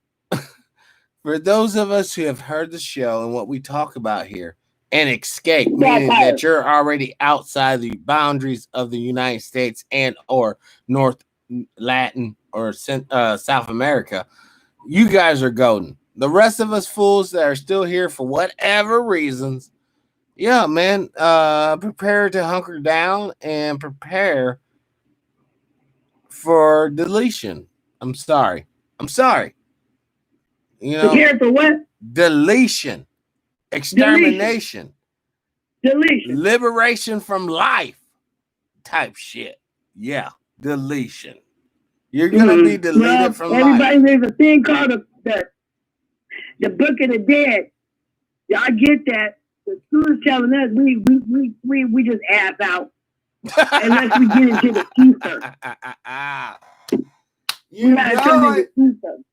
For those of us who have heard the show and what we talk about here, and escape, meaning that you're already outside the boundaries of the United States and or North Latin or South America, you guys are golden. The rest of us fools that are still here for whatever reasons, yeah, man, prepare to hunker down and prepare for deletion. I'm sorry. You know, prepare for what? Deletion. Extermination. Deletion. Liberation from life type shit. Yeah. Deletion. You're going to be deleted from life. There's a thing called the Book of the Dead. Y'all get that. The school's telling us we just ass out. Unless we get into the future.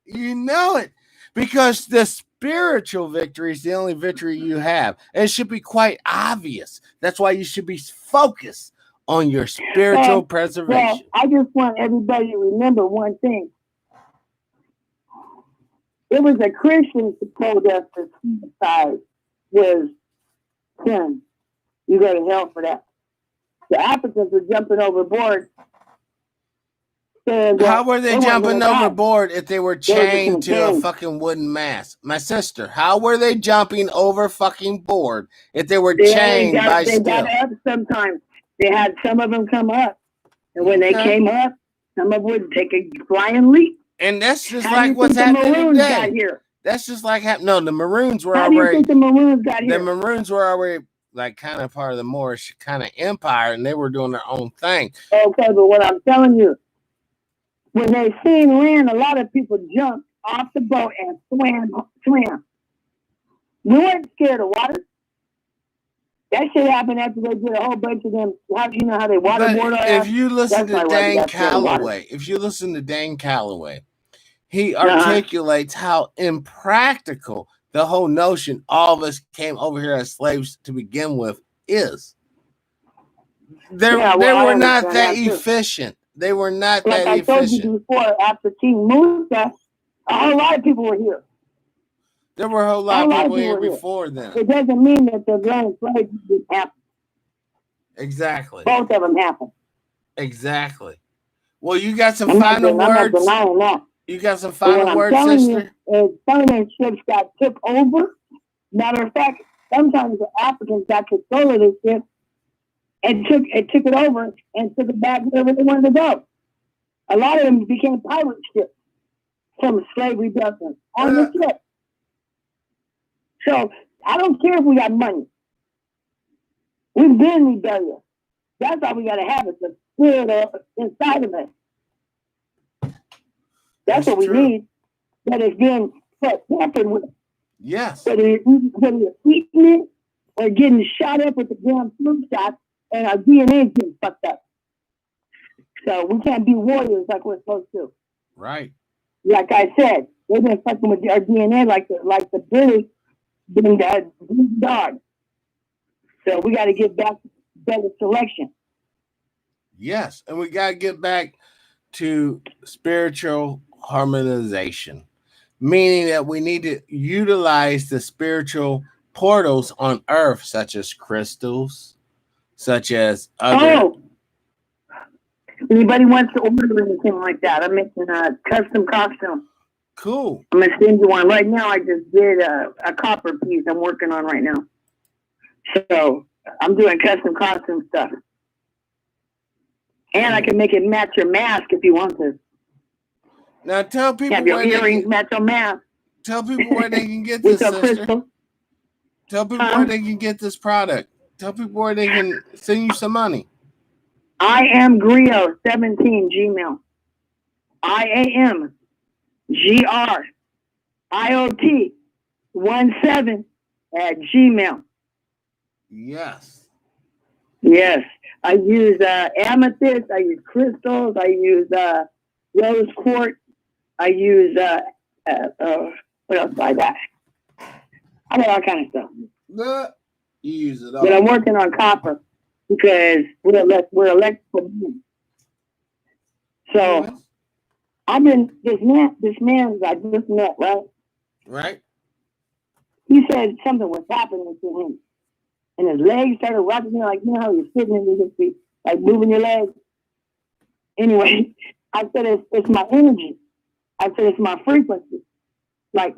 You know it. Because the spiritual victory is the only victory you have. And it should be quite obvious. That's why you should be focused on your spiritual preservation. Well, I just want everybody to remember one thing. It was a Christian who told us that suicide was sin. You go to hell for that. The Africans were jumping overboard. How were they jumping overboard if they were chained to a fucking wooden mast? My sister, how were they jumping over fucking board if they were chained by steel? They got up sometimes. They had some of them come up. And when they came up, some of them would take a flying leap. And that's just like what's happening today. That's just like happening. No, the Maroons were already. How do you think the Maroons got here? The Maroons were already like kind of part of the Moorish kind of empire, and they were doing their own thing. Okay, but what I'm telling you, when they seen land, a lot of people jumped off the boat and swam. We weren't scared of water. That shit happened after they did a whole bunch of them. How do you know how they waterboard? If you listen to Dan Calloway, he articulates how impractical the whole notion all of us came over here as slaves to begin with is. They were not that efficient. They were not like that I told efficient. you before, after King Musa, a whole lot of people were here. There were a whole lot of people here before then. It doesn't mean that the grand slavery didn't happen. Exactly. Both of them happened. Exactly. Well, you got some final words. I'm not denying that. You got some final words, sister? Some of their ships got took over. Matter of fact, sometimes the Africans got control of the ship and took it over and took it back wherever they wanted to go. A lot of them became pirate ships from slavery vessels on the ship. So I don't care if we got money. We've been rebellious. That's all we got to have is the spirit inside of us. That's what we need. That is being tampered with. Yes. Whether you're eating it or getting shot up with the damn flu shot and our DNA is getting fucked up. So we can't be warriors like we're supposed to. Right. Like I said, they've been fucking with our DNA like the British being that dog. So we got to get back to better selection. Yes, and we got to get back to spiritual harmonization, meaning that we need to utilize the spiritual portals on Earth, such as crystals, such as other. Oh, anybody wants to order anything like that? I'm making a custom costume. Cool. I'm gonna send you one right now. I just did a copper piece I'm working on right now. So I'm doing custom costume stuff. And I can make it match your mask if you want to. Now tell people have your earrings match your mask. Tell people where they can get this, sister. Crystal. Tell people where they can get this product. Tell people where they can send you some money. I am Griot 17 Gmail. IAM GRIOT 17 at Gmail. Yes. Yes. I use amethyst. I use crystals. I use rose quartz. I use what else do I got? I got all kind of stuff. You use it all. But I'm working on copper because we're electrical. So I've been this man I just met, right? Right. He said something was happening to him. And his legs started rocking. Like, you know how you're sitting and you just be like moving your legs. Anyway, I said it's my energy. I said it's my frequency. Like,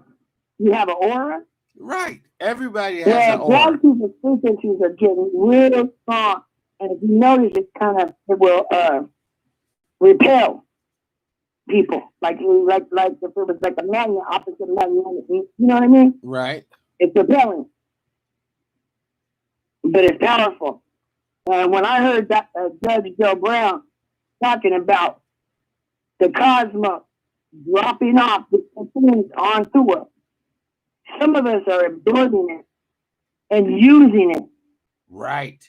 you have an aura. Right. Everybody has an aura. Black people's frequencies are getting real strong. And if you notice, it will repel people. Like if it was like a magnet, opposite magnet. You know what I mean? Right. It's repelling. But it's powerful. And when I heard that Judge Joe Brown talking about the cosmos dropping off the things onto us, some of us are absorbing it and using it. Right.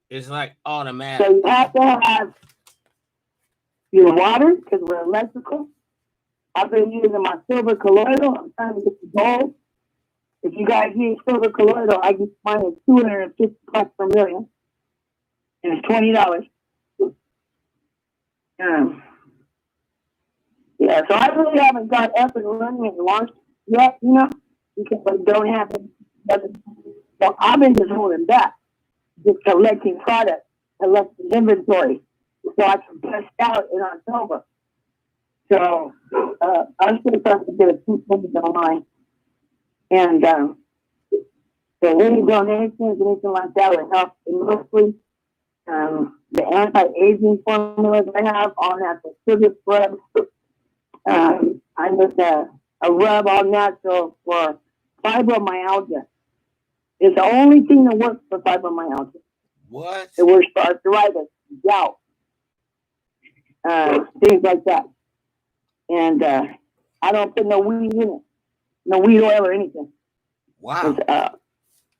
It's like automatic. So you have to have your water because we're electrical. I've been using my silver colloidal. I'm trying to get the gold. If you guys use silver colloidal, I get mine at 250 parts per million. And it's $20. Yeah, so I really haven't got up and running and launched yet, you know, because I don't have it. So I've been just holding back, just collecting products, collecting inventory, so I can test out in October. So I'm still trying to get a few things online. And so any donations, anything like that would help immensely. The anti-aging formulas I have on that, the sugar scrub. I make a rub all natural for fibromyalgia. It's the only thing that works for fibromyalgia. What? It works for arthritis, gout, things like that. And I don't put no weed in it, no weed oil or anything. Wow.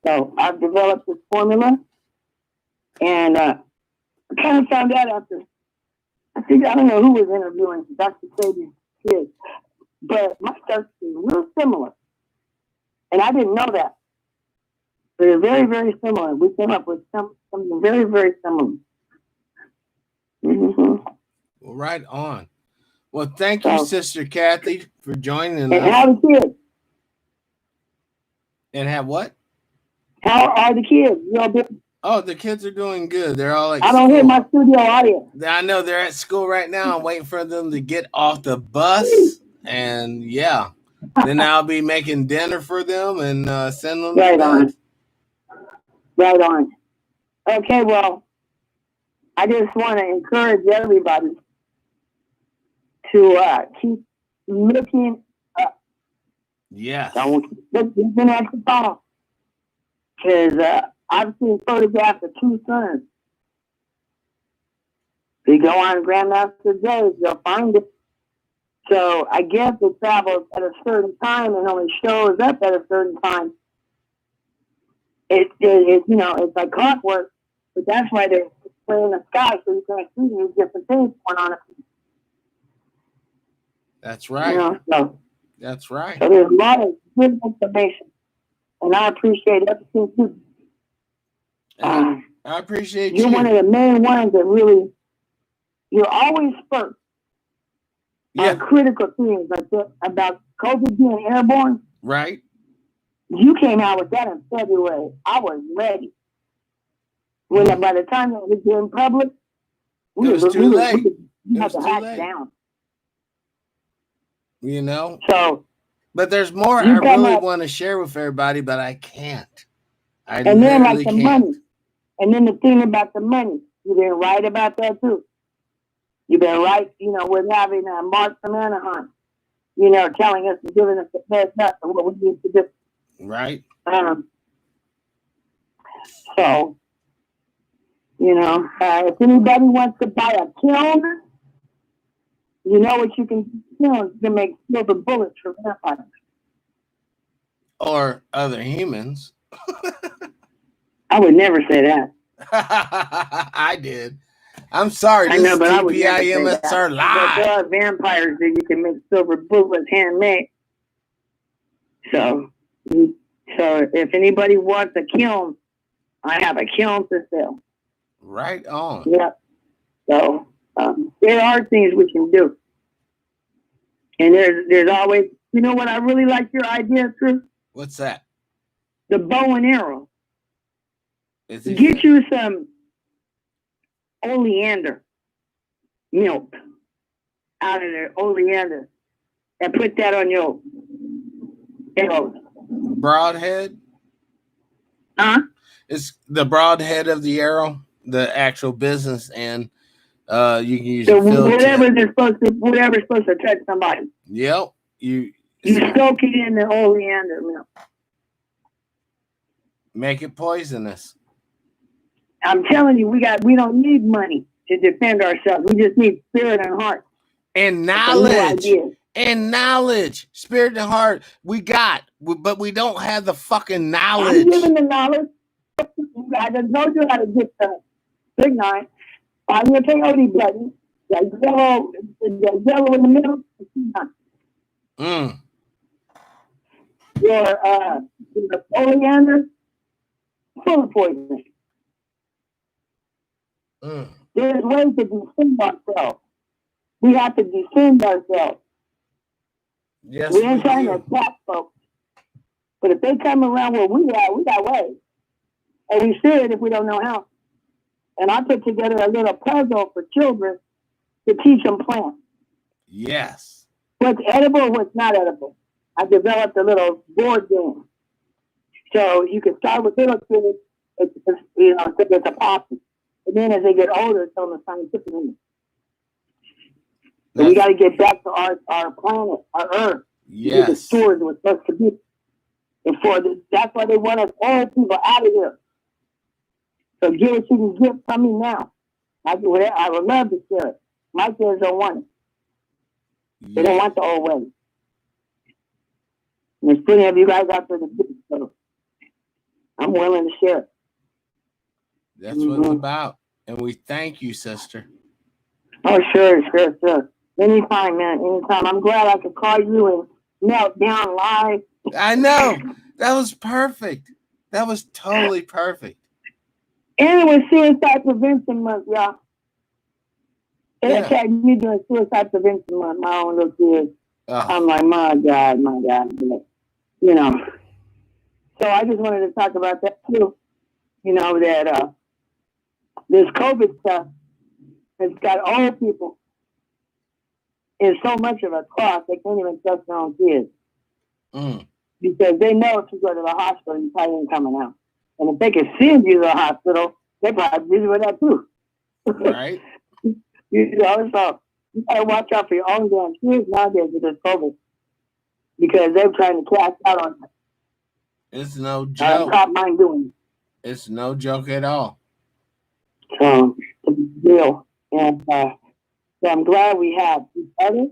So I've developed this formula, and I kind of found out after, I don't know who was interviewing Dr. Sabian's kids, but my stuff is real similar. And I didn't know that. But they're very, very similar. We came up with something very, very similar. Mm-hmm. Well, right on. Well, thank you, Sister Kathy, for joining and us. how the kids? And have what? How are the kids? Oh, the kids are doing good. They're all at I don't hear my studio audio. I know they're at school right now. I'm waiting for them to get off the bus. And yeah, then I'll be making dinner for them and send them to bed. Right on. Okay, well, I just want to encourage everybody to keep looking up. Yes. Don't keep looking at the ball. Because I've seen photographs of two sons. If you go on Grandmaster Jay's, you'll find it. So I guess it travels at a certain time and only shows up at a certain time. It's like clockwork, but that's why they're playing the sky so you can't see these different things going on. That's right. That's right. So there's a lot of good information, and I appreciate everything too. I appreciate you're one of the main ones that really, you're always first on critical things like that about COVID being airborne. Right. You came out with that in February. I was ready. By the time it was in public, it was too late. We had to hack down. You know? So, but there's more I really want to share with everybody, but I can't. And then like the money. And then the thing about the money, you've been right about that too. You've been right, with having Mark from Anaheim, telling us and giving us the heads up of what we need to do. Right. So, if anybody wants to buy a kiln, you know what you can do. You can make silver bullets for vampires. Or other humans. I would never say that. I did. I'm sorry. This is TPIM are live. There are vampires that you can make silver bullets handmade. So if anybody wants a kiln, I have a kiln to sell. Right on. Yeah. So there are things we can do. And there's always, what I really like your idea, Chris? What's that? The bow and arrow. Get you some oleander milk out of the oleander and put that on your arrows. Broadhead? Huh? It's the broadhead of the arrow, the actual business, and you can use whatever's supposed to touch somebody. Yep. You soak it in the oleander milk. Make it poisonous. I'm telling you, we don't need money to defend ourselves. We just need spirit and heart. And knowledge. And knowledge. Spirit and heart. But we don't have the fucking knowledge. I'm giving the knowledge. I just told you how to get the big nine. On your peyote button, the yellow in the middle, your oleander, full of poison. There's ways to defend ourselves. We have to defend ourselves. Yes, we ain't trying to attack folks. But if they come around where we got ways. And we should if we don't know how. And I put together a little puzzle for children to teach them plants. Yes. What's edible and what's not edible. I developed a little board game. So you can start with little kids, it's a poppy. And then as they get older, it's on the scientific end. So we got to get back to our planet, our Earth. Yes. The stewards we're supposed to be. That's why they want us old people out of here. So get what you can get from me now. I would love to share it. My kids don't want it. They don't want the old way. And there's plenty of you guys out there to do it. So I'm willing to share it. That's what it's about. And we thank you, sister. Oh, sure. Anytime, man. Anytime. I'm glad I could call you and melt down live. I know. That was perfect. That was totally perfect. And it was Suicide Prevention Month, y'all. It attacked me doing suicide prevention with my own little kids. I'm like, my God. You know. So I just wanted to talk about that too. You know, that this COVID stuff has got old people in so much of a cross they can't even trust their own kids. Because they know if you go to the hospital, you probably ain't coming out. And if they can send you to the hospital, they probably do that too. Right. You know, so you gotta watch out for your own damn kids nowadays with this COVID. Because they're trying to cash out on it. It's no joke. Stop mind doing it. It's no joke at all. So it's a deal. And so I'm glad we have each other.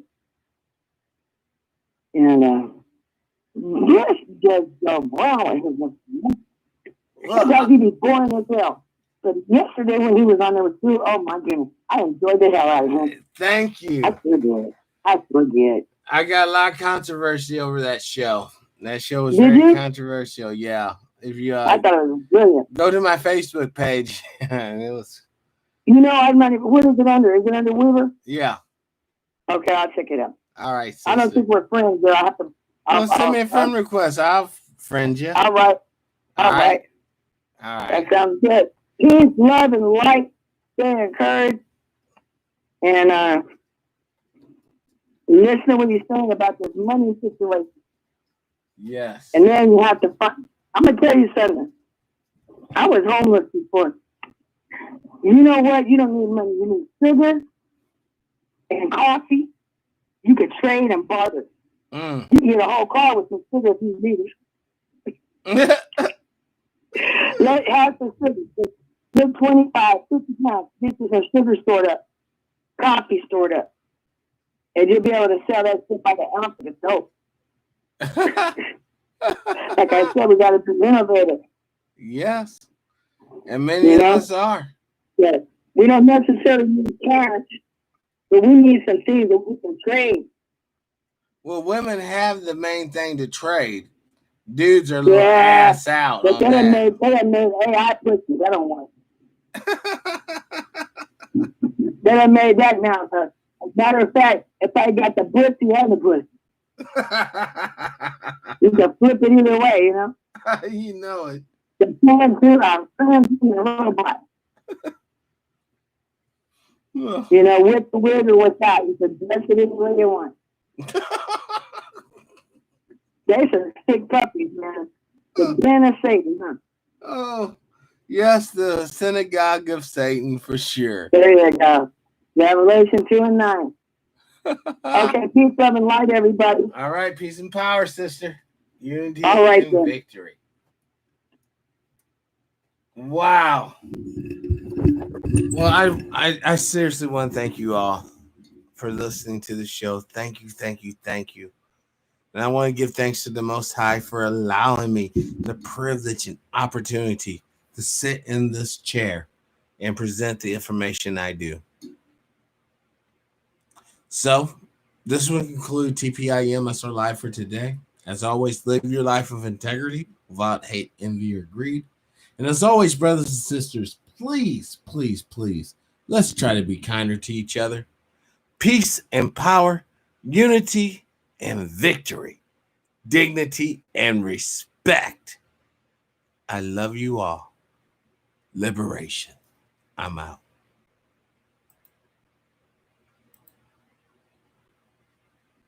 And yes, Judge Brown. Sometimes he be boring as hell. But yesterday when he was on there with you, oh my goodness, I enjoyed the hell out of him. Thank you. I sure did. I got a lot of controversy over that show. That show was very controversial. Yeah. If you I thought it was brilliant. Go to my Facebook page. And it was. You know, I'm not even. What is it under? Is it under Weaver? Yeah. Okay, I'll check it out. All right. Sister. I don't think we're friends, but I have to. Send me a friend request. I'll friend you. All right. All right. That sounds good. Peace, love, and light. Stay encouraged. And listen to what you're saying about this money situation. Yes. And then you have to find. I'm going to tell you something. I was homeless before. You know what? You don't need money. You need sugar and coffee. You could trade and barter. You can get a whole car with some sugar if you need it. Let have some sugar. Get 25, 50 pounds. Get you some sugar stored up. Coffee stored up. And you'll be able to sell that shit by the ounce of the dope. Like I said, we got to be innovative. Yes. And many of us are. Yes. We don't necessarily need cash, but we need some things that we can trade. Well, women have the main thing to trade. Dudes are a little ass out. But they done made AI pussy. They don't want it. They done made that now, sir. As a matter of fact, if I got the pussy and the pussy, you can flip it either way, you know? You know it. The transhuman robot. You know, with the wig or without, you can dress it any way you want. They some sick puppies, man. The den of Satan, huh? Oh, yes, the synagogue of Satan for sure. There you go. Revelation 2:9. Okay, peace, love, and light, everybody. All right, peace and power, sister. Unity and victory. Wow. Well, I seriously want to thank you all for listening to the show. Thank you. And I want to give thanks to the Most High for allowing me the privilege and opportunity to sit in this chair and present the information I do. So, this will conclude TPIM SR Live for today. As always, live your life of integrity without hate, envy, or greed. And as always, brothers and sisters, please, let's try to be kinder to each other. Peace and power, unity and victory, dignity and respect. I love you all. Liberation. I'm out.